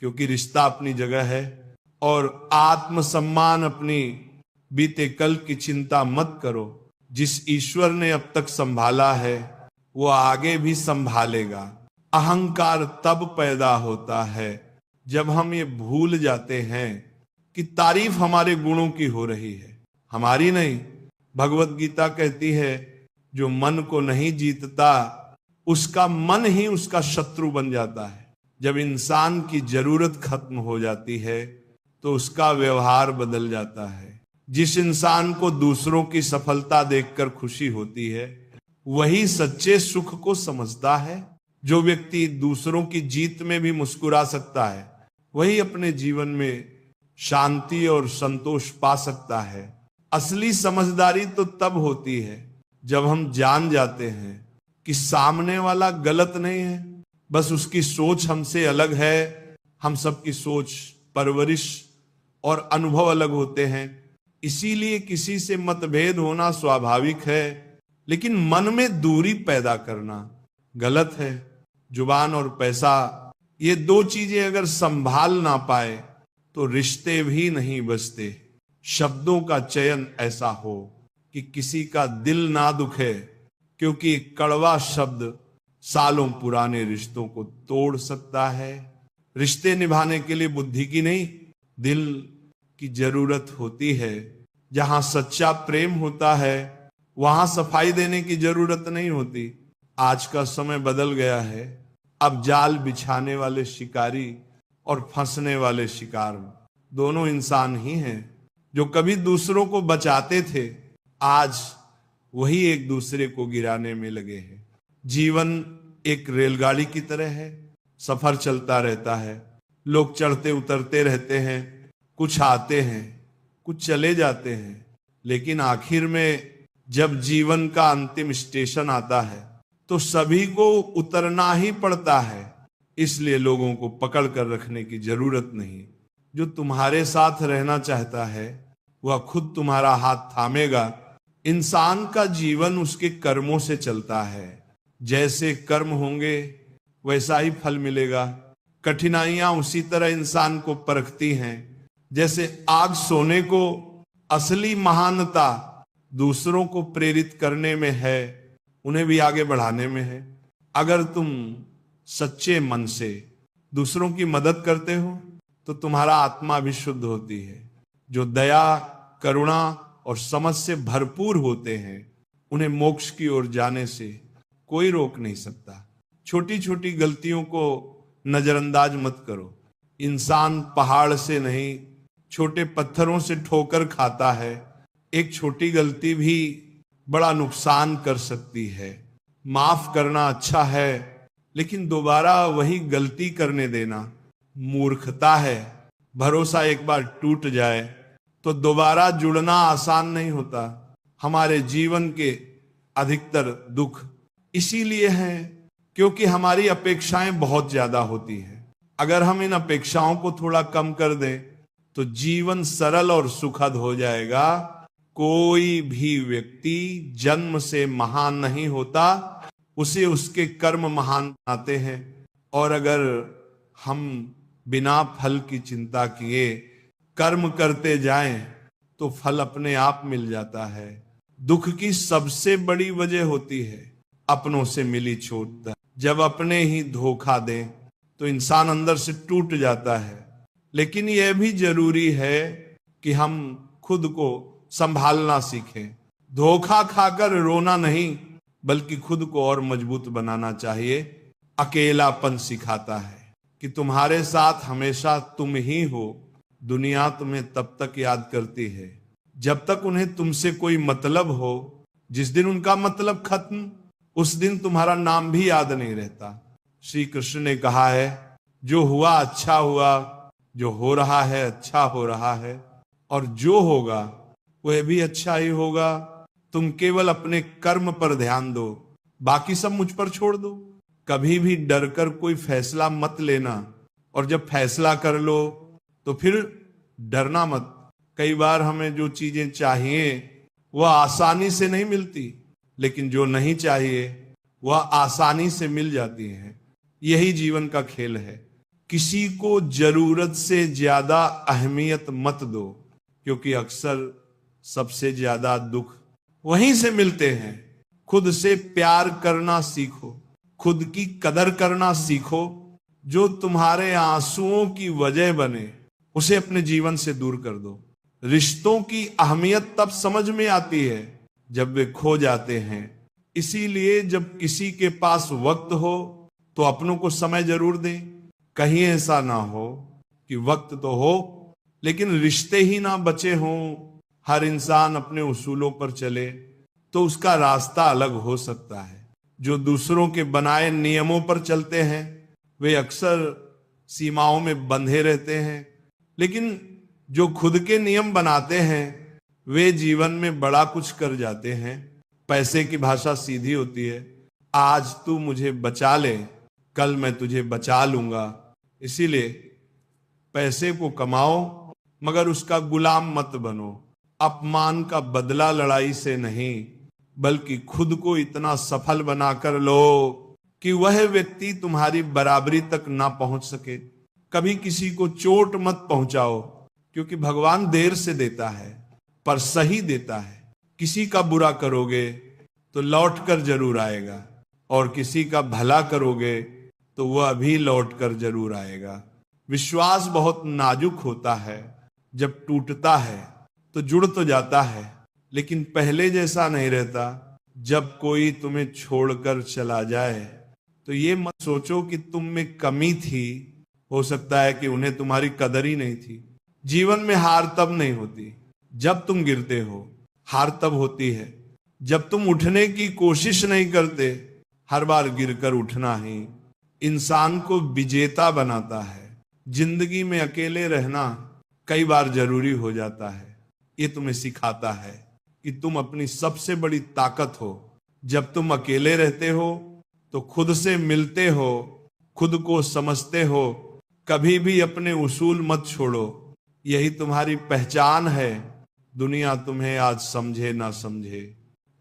क्योंकि रिश्ता अपनी जगह है। और आत्मसम्मान अपनी बीते कल की चिंता मत करो। जिस ईश्वर ने अब तक संभाला है वो आगे भी संभालेगा। अहंकार तब पैदा होता है जब हम ये भूल जाते हैं कि तारीफ हमारे गुणों की हो रही है, हमारी नहीं। भगवत गीता कहती है जो मन को नहीं जीतता उसका मन ही उसका शत्रु बन जाता है। जब इंसान की जरूरत खत्म हो जाती है तो उसका व्यवहार बदल जाता है। जिस इंसान को दूसरों की सफलता देखकर खुशी होती है वही सच्चे सुख को समझता है। जो व्यक्ति दूसरों की जीत में भी मुस्कुरा सकता है वही अपने जीवन में शांति और संतोष पा सकता है। असली समझदारी तो तब होती है जब हम जान जाते हैं कि सामने वाला गलत नहीं है, बस उसकी सोच हमसे अलग है। हम सबकी सोच, परवरिश और अनुभव अलग होते हैं, इसीलिए किसी से मतभेद होना स्वाभाविक है, लेकिन मन में दूरी पैदा करना गलत है। जुबान और पैसा, ये दो चीजें अगर संभाल ना पाए तो रिश्ते भी नहीं बचते। शब्दों का चयन ऐसा हो कि किसी का दिल ना दुखे, क्योंकि कड़वा शब्द सालों पुराने रिश्तों को तोड़ सकता है। रिश्ते निभाने के लिए बुद्धि की नहीं, दिल की जरूरत होती है। जहां सच्चा प्रेम होता है वहां सफाई देने की जरूरत नहीं होती। आज का समय बदल गया है। अब जाल बिछाने वाले शिकारी और फंसने वाले शिकार दोनों इंसान ही हैं। जो कभी दूसरों को बचाते थे आज वही एक दूसरे को गिराने में लगे हैं। जीवन एक रेलगाड़ी की तरह है, सफर चलता रहता है। लोग चढ़ते उतरते रहते हैं, कुछ आते हैं, कुछ चले जाते हैं, लेकिन आखिर में जब जीवन का अंतिम स्टेशन आता है तो सभी को उतरना ही पड़ता है। इसलिए लोगों को पकड़ कर रखने की जरूरत नहीं। जो तुम्हारे साथ रहना चाहता है वह खुद तुम्हारा हाथ थामेगा। इंसान का जीवन उसके कर्मों से चलता है। जैसे कर्म होंगे वैसा ही फल मिलेगा। कठिनाइयां उसी तरह इंसान को परखती हैं। जैसे आग सोने को असली महानता दूसरों को प्रेरित करने में है, उन्हें भी आगे बढ़ाने में है। अगर तुम सच्चे मन से दूसरों की मदद करते हो तो तुम्हारा आत्मा भी शुद्ध होती है। जो दया, करुणा और समझ से भरपूर होते हैं उन्हें मोक्ष की ओर जाने से कोई रोक नहीं सकता। छोटी छोटी गलतियों को नजरअंदाज मत करो। इंसान पहाड़ से नहीं, छोटे पत्थरों से ठोकर खाता है। एक छोटी गलती भी बड़ा नुकसान कर सकती है। माफ करना अच्छा है, लेकिन दोबारा वही गलती करने देना मूर्खता है। भरोसा एक बार टूट जाए तो दोबारा जुड़ना आसान नहीं होता। हमारे जीवन के अधिकतर दुख इसीलिए हैं क्योंकि हमारी अपेक्षाएं बहुत ज्यादा होती हैं। अगर हम इन अपेक्षाओं को थोड़ा कम कर दें तो जीवन सरल और सुखद हो जाएगा। कोई भी व्यक्ति जन्म से महान नहीं होता, उसे उसके कर्म महान बनाते हैं। और अगर हम बिना फल की चिंता किए कर्म करते जाएं तो फल अपने आप मिल जाता है। दुख की सबसे बड़ी वजह होती है अपनों से मिली चोट। जब अपने ही धोखा दें तो इंसान अंदर से टूट जाता है। लेकिन यह भी जरूरी है कि हम खुद को संभालना सीखें। धोखा खाकर रोना नहीं, बल्कि खुद को और मजबूत बनाना चाहिए। अकेलापन सिखाता है कि तुम्हारे साथ हमेशा तुम ही हो। दुनिया तुम्हें तब तक याद करती है जब तक उन्हें तुमसे कोई मतलब हो। जिस दिन उनका मतलब खत्म, उस दिन तुम्हारा नाम भी याद नहीं रहता। श्री कृष्ण ने कहा है, जो हुआ अच्छा हुआ, जो हो रहा है अच्छा हो रहा है, और जो होगा वह भी अच्छा ही होगा। तुम केवल अपने कर्म पर ध्यान दो, बाकी सब मुझ पर छोड़ दो। कभी भी डरकर कोई फैसला मत लेना, और जब फैसला कर लो तो फिर डरना मत। कई बार हमें जो चीजें चाहिए वह आसानी से नहीं मिलती, लेकिन जो नहीं चाहिए वह आसानी से मिल जाती है। यही जीवन का खेल है। किसी को जरूरत से ज्यादा अहमियत मत दो, क्योंकि अक्सर सबसे ज्यादा दुख वहीं से मिलते हैं। खुद से प्यार करना सीखो, खुद की कदर करना सीखो। जो तुम्हारे आंसुओं की वजह बने उसे अपने जीवन से दूर कर दो। रिश्तों की अहमियत तब समझ में आती है जब वे खो जाते हैं। इसीलिए जब किसी के पास वक्त हो तो अपनों को समय जरूर दें। कहीं ऐसा ना हो कि वक्त तो हो लेकिन रिश्ते ही ना बचे हों। हर इंसान अपने उसूलों पर चले तो उसका रास्ता अलग हो सकता है। जो दूसरों के बनाए नियमों पर चलते हैं वे अक्सर सीमाओं में बंधे रहते हैं, लेकिन जो खुद के नियम बनाते हैं वे जीवन में बड़ा कुछ कर जाते हैं। पैसे की भाषा सीधी होती है, आज तू मुझे बचा ले, कल मैं तुझे बचा लूंगा। इसीलिए पैसे को कमाओ मगर उसका गुलाम मत बनो। अपमान का बदला लड़ाई से नहीं, बल्कि खुद को इतना सफल बनाकर लो कि वह व्यक्ति तुम्हारी बराबरी तक ना पहुंच सके। कभी किसी को चोट मत पहुंचाओ, क्योंकि भगवान देर से देता है पर सही देता है। किसी का बुरा करोगे तो लौट कर जरूर आएगा, और किसी का भला करोगे तो वह भी लौट कर जरूर आएगा। विश्वास बहुत नाजुक होता है, जब टूटता है तो जुड़ तो जाता है, लेकिन पहले जैसा नहीं रहता। जब कोई तुम्हें छोड़कर चला जाए तो ये मत सोचो कि तुम में कमी थी। हो सकता है कि उन्हें तुम्हारी कदर ही नहीं थी। जीवन में हार तब नहीं होती जब तुम गिरते हो, हार तब होती है जब तुम उठने की कोशिश नहीं करते। हर बार गिरकर उठना ही इंसान को विजेता बनाता है। जिंदगी में अकेले रहना कई बार जरूरी हो जाता है। ये तुम्हें सिखाता है कि तुम अपनी सबसे बड़ी ताकत हो। जब तुम अकेले रहते हो तो खुद से मिलते हो, खुद को समझते हो। कभी भी अपने उसूल मत छोड़ो, यही तुम्हारी पहचान है। दुनिया तुम्हें आज समझे ना समझे,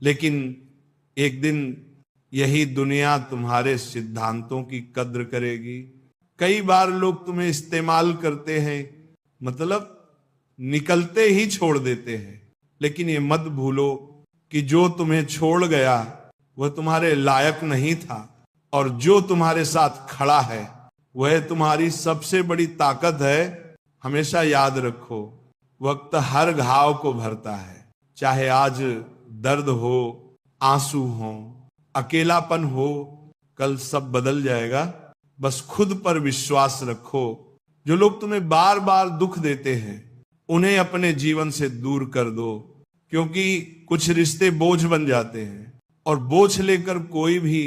लेकिन एक दिन यही दुनिया तुम्हारे सिद्धांतों की कद्र करेगी। कई बार लोग तुम्हें इस्तेमाल करते हैं, मतलब निकलते ही छोड़ देते हैं। लेकिन ये मत भूलो कि जो तुम्हें छोड़ गया वह तुम्हारे लायक नहीं था, और जो तुम्हारे साथ खड़ा है वह तुम्हारी सबसे बड़ी ताकत है। हमेशा याद रखो, वक्त हर घाव को भरता है। चाहे आज दर्द हो, आंसू हो, अकेलापन हो, कल सब बदल जाएगा। बस खुद पर विश्वास रखो। जो लोग तुम्हें बार बार दुख देते हैं उन्हें अपने जीवन से दूर कर दो, क्योंकि कुछ रिश्ते बोझ बन जाते हैं, और बोझ लेकर कोई भी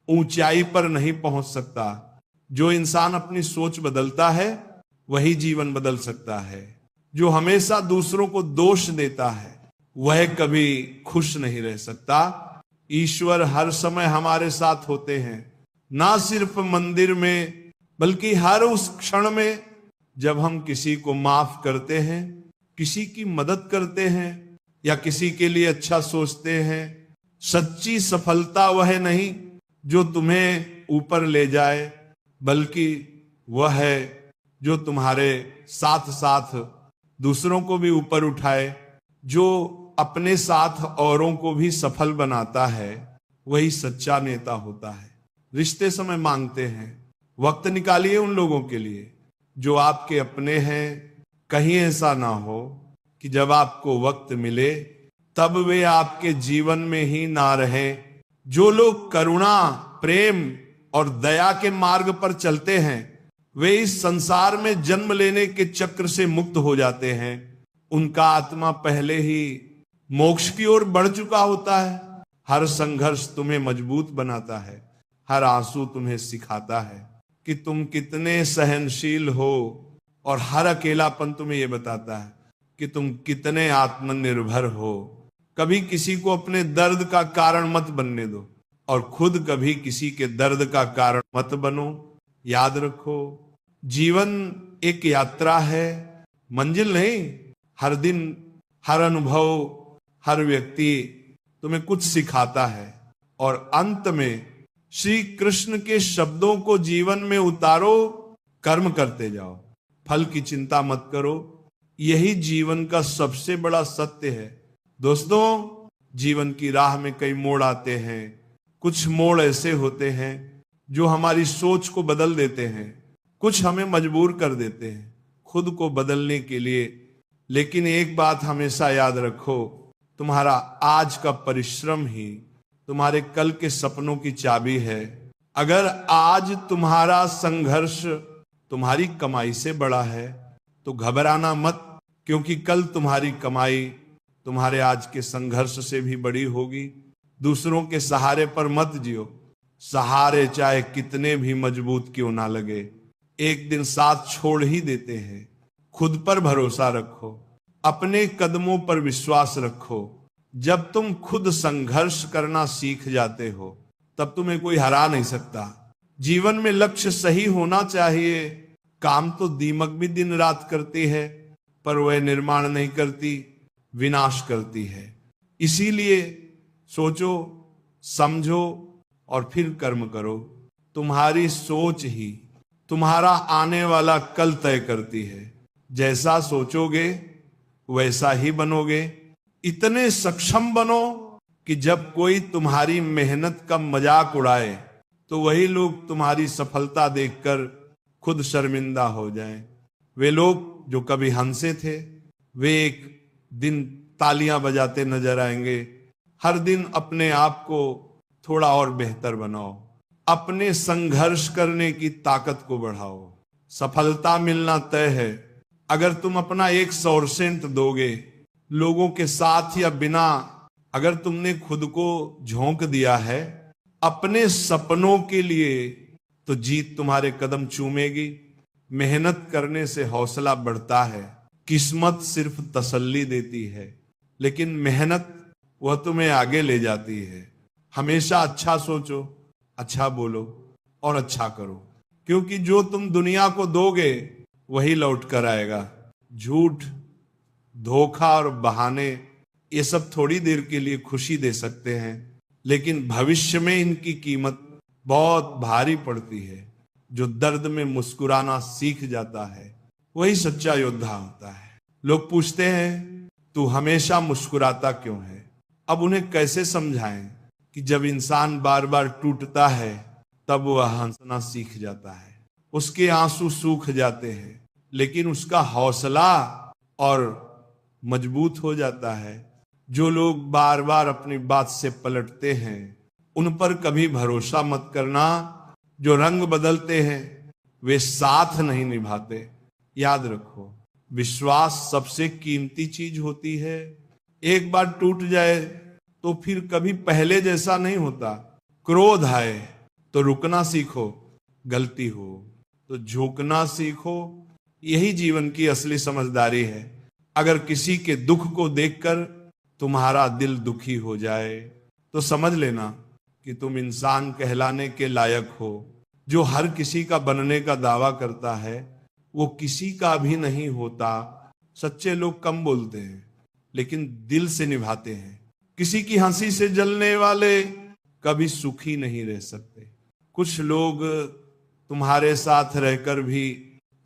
ऊंचाई पर नहीं पहुंच सकता। जो इंसान अपनी सोच बदलता है वही जीवन बदल सकता है। जो हमेशा दूसरों को दोष देता है वह कभी खुश नहीं रह सकता। ईश्वर हर समय हमारे साथ होते हैं, ना सिर्फ मंदिर में बल्कि हर उस क्षण में जब हम किसी को माफ करते हैं, किसी की मदद करते हैं या किसी के लिए अच्छा सोचते हैं, सच्ची सफलता वह नहीं जो तुम्हें ऊपर ले जाए, बल्कि वह है जो तुम्हारे साथ साथ दूसरों को भी ऊपर उठाए। जो अपने साथ औरों को भी सफल बनाता है, वही सच्चा नेता होता है। रिश्ते समय मांगते हैं, वक्त निकालिए उन लोगों के लिए जो आपके अपने हैं। कहीं ऐसा ना हो कि जब आपको वक्त मिले तब वे आपके जीवन में ही ना रहें। जो लोग करुणा, प्रेम और दया के मार्ग पर चलते हैं, वे इस संसार में जन्म लेने के चक्र से मुक्त हो जाते हैं। उनका आत्मा पहले ही मोक्ष की ओर बढ़ चुका होता है। हर संघर्ष तुम्हें मजबूत बनाता है, हर आंसू तुम्हें सिखाता है कि तुम कितने सहनशील हो, और हर अकेलापन तुम्हें यह बताता है कि तुम कितने आत्मनिर्भर हो। कभी किसी को अपने दर्द का कारण मत बनने दो और खुद कभी किसी के दर्द का कारण मत बनो। याद रखो, जीवन एक यात्रा है, मंजिल नहीं। हर दिन, हर अनुभव, हर व्यक्ति तुम्हें कुछ सिखाता है, और अंत में श्री कृष्ण के शब्दों को जीवन में उतारो, कर्म करते जाओ, फल की चिंता मत करो। यही जीवन का सबसे बड़ा सत्य है। दोस्तों, जीवन की राह में कई मोड़ आते हैं। कुछ मोड़ ऐसे होते हैं जो हमारी सोच को बदल देते हैं, कुछ हमें मजबूर कर देते हैं खुद को बदलने के लिए। लेकिन एक बात हमेशा याद रखो, तुम्हारा आज का परिश्रम ही तुम्हारे कल के सपनों की चाबी है। अगर आज तुम्हारा संघर्ष तुम्हारी कमाई से बड़ा है तो घबराना मत, क्योंकि कल तुम्हारी कमाई तुम्हारे आज के संघर्ष से भी बड़ी होगी। दूसरों के सहारे पर मत जियो, सहारे चाहे कितने भी मजबूत क्यों ना लगे, एक दिन साथ छोड़ ही देते हैं। खुद पर भरोसा रखो, अपने कदमों पर विश्वास रखो। जब तुम खुद संघर्ष करना सीख जाते हो, तब तुम्हें कोई हरा नहीं सकता। जीवन में लक्ष्य सही होना चाहिए। काम तो दीमक भी दिन रात करती है, पर वह निर्माण नहीं करती, विनाश करती है। इसीलिए सोचो, समझो और फिर कर्म करो। तुम्हारी सोच ही तुम्हारा आने वाला कल तय करती है। जैसा सोचोगे वैसा ही बनोगे। इतने सक्षम बनो कि जब कोई तुम्हारी मेहनत का मजाक उड़ाए तो वही लोग तुम्हारी सफलता देखकर खुद शर्मिंदा हो जाएं। वे लोग जो कभी हंसे थे, वे एक दिन तालियां बजाते नजर आएंगे। हर दिन अपने आप को थोड़ा और बेहतर बनाओ, अपने संघर्ष करने की ताकत को बढ़ाओ। सफलता मिलना तय है अगर तुम अपना 100% दोगे। लोगों के साथ या बिना अगर तुमने खुद को झोंक दिया है अपने सपनों के लिए, तो जीत तुम्हारे कदम चूमेगी। मेहनत करने से हौसला बढ़ता है। किस्मत सिर्फ तसल्ली देती है, लेकिन मेहनत वह तुम्हें आगे ले जाती है। हमेशा अच्छा सोचो, अच्छा बोलो और अच्छा करो, क्योंकि जो तुम दुनिया को दोगे वही लौट कर आएगा। झूठ, धोखा और बहाने ये सब थोड़ी देर के लिए खुशी दे सकते हैं, लेकिन भविष्य में इनकी कीमत बहुत भारी पड़ती है। जो दर्द में मुस्कुराना सीख जाता है वही सच्चा योद्धा होता है। लोग पूछते हैं तू हमेशा मुस्कुराता क्यों है? अब उन्हें कैसे समझाएं कि जब इंसान बार बार टूटता है तब वह हंसना सीख जाता है। उसके आंसू सूख जाते हैं, लेकिन उसका हौसला और मजबूत हो जाता है। जो लोग बार बार अपनी बात से पलटते हैं उन पर कभी भरोसा मत करना। जो रंग बदलते हैं वे साथ नहीं निभाते। याद रखो, विश्वास सबसे कीमती चीज होती है। एक बार टूट जाए तो फिर कभी पहले जैसा नहीं होता। क्रोध आए तो रुकना सीखो, गलती हो तो झुकना सीखो। यही जीवन की असली समझदारी है। अगर किसी के दुख को देखकर तुम्हारा दिल दुखी हो जाए तो समझ लेना कि तुम इंसान कहलाने के लायक हो। जो हर किसी का बनने का दावा करता है वो किसी का भी नहीं होता। सच्चे लोग कम बोलते हैं लेकिन दिल से निभाते हैं। किसी की हंसी से जलने वाले कभी सुखी नहीं रह सकते। कुछ लोग तुम्हारे साथ रहकर भी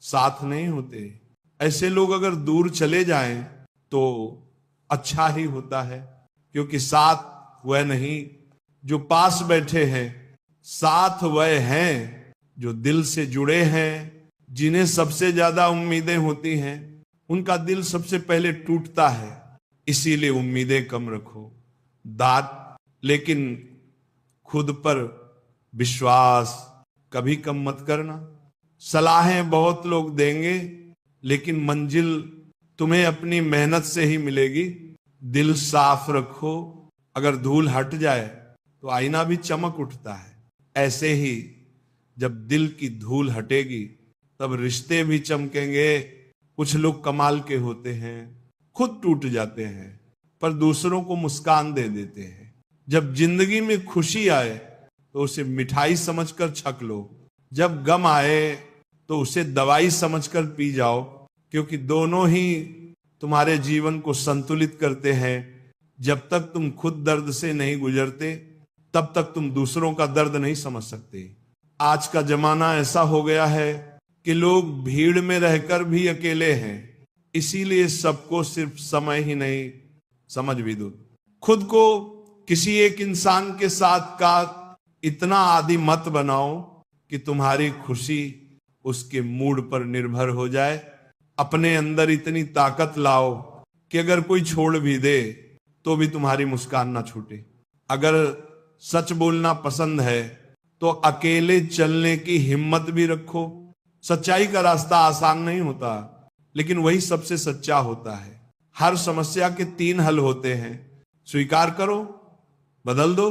साथ नहीं होते। ऐसे लोग अगर दूर चले जाएं तो अच्छा ही होता है, क्योंकि साथ वह नहीं जो पास बैठे हैं, साथ वह हैं जो दिल से जुड़े हैं। जिन्हें सबसे ज्यादा उम्मीदें होती हैं उनका दिल सबसे पहले टूटता है। इसीलिए उम्मीदें कम रखो, लेकिन खुद पर विश्वास कभी कम मत करना। सलाहें बहुत लोग देंगे लेकिन मंजिल तुम्हें अपनी मेहनत से ही मिलेगी। दिल साफ रखो, अगर धूल हट जाए तो आईना भी चमक उठता है। ऐसे ही जब दिल की धूल हटेगी तब रिश्ते भी चमकेंगे। कुछ लोग कमाल के होते हैं, खुद टूट जाते हैं पर दूसरों को मुस्कान दे देते हैं। जब जिंदगी में खुशी आए तो उसे मिठाई समझकर छक लो, जब गम आए तो उसे दवाई समझकर पी जाओ, क्योंकि दोनों ही तुम्हारे जीवन को संतुलित करते हैं। जब तक तुम खुद दर्द से नहीं गुजरते तब तक तुम दूसरों का दर्द नहीं समझ सकते। आज का जमाना ऐसा हो गया है कि लोग भीड़ में रहकर भी अकेले हैं, इसीलिए सबको सिर्फ समय ही नहीं, समझ भी दो। खुद को किसी एक इंसान के साथ का इतना आदी मत बनाओ कि तुम्हारी खुशी उसके मूड पर निर्भर हो जाए। अपने अंदर इतनी ताकत लाओ कि अगर कोई छोड़ भी दे तो भी तुम्हारी मुस्कान ना छूटे। अगर सच बोलना पसंद है तो अकेले चलने की हिम्मत भी रखो। सच्चाई का रास्ता आसान नहीं होता, लेकिन वही सबसे सच्चा होता है। हर समस्या के 3 हल होते हैं, स्वीकार करो, बदल दो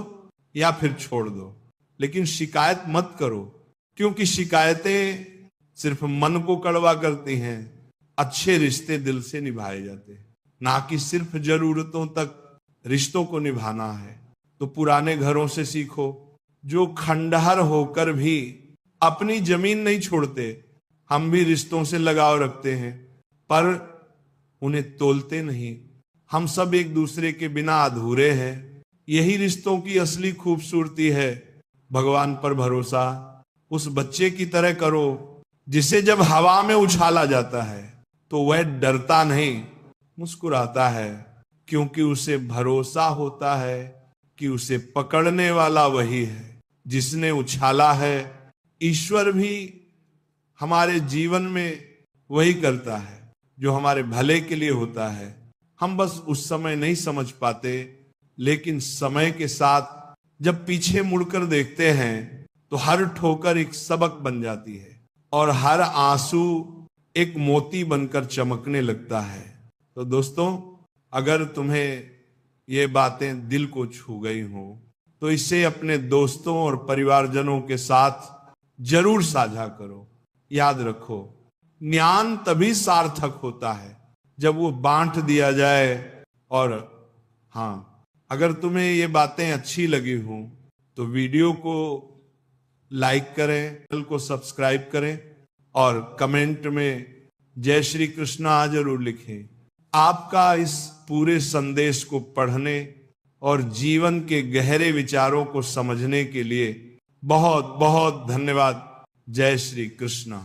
या फिर छोड़ दो। लेकिन शिकायत मत करो, क्योंकि शिकायतें सिर्फ मन को कड़वा करती हैं। अच्छे रिश्ते दिल से निभाए जाते हैं, ना कि सिर्फ जरूरतों तक रिश्तों को निभाना है। तो पुराने घरों से सीखो, जो खंडहर होकर भी अपनी जमीन नहीं छोड़ते। हम भी रिश्तों से लगाव रखते हैं पर उन्हें तोलते नहीं। हम सब एक दूसरे के बिना अधूरे हैं। यही रिश्तों की असली खूबसूरती है। भगवान पर भरोसा उस बच्चे की तरह करो जिसे जब हवा में उछाला जाता है तो वह डरता नहीं, मुस्कुराता है, क्योंकि उसे भरोसा होता है कि उसे पकड़ने वाला वही है जिसने उछाला है। ईश्वर भी हमारे जीवन में वही करता है जो हमारे भले के लिए होता है। हम बस उस समय नहीं समझ पाते, लेकिन समय के साथ जब पीछे मुड़कर देखते हैं तो हर ठोकर एक सबक बन जाती है और हर आंसू एक मोती बनकर चमकने लगता है। तो दोस्तों, अगर तुम्हें ये बातें दिल को छू गई हो तो इसे अपने दोस्तों और परिवारजनों के साथ जरूर साझा करो। याद रखो, ज्ञान तभी सार्थक होता है जब वो बांट दिया जाए। और हाँ, अगर तुम्हें ये बातें अच्छी लगी हो तो वीडियो को लाइक करें, चैनल को सब्सक्राइब करें और कमेंट में जय श्री कृष्णा जरूर लिखें। आपका इस पूरे संदेश को पढ़ने और जीवन के गहरे विचारों को समझने के लिए बहुत बहुत धन्यवाद। जय श्री कृष्णा।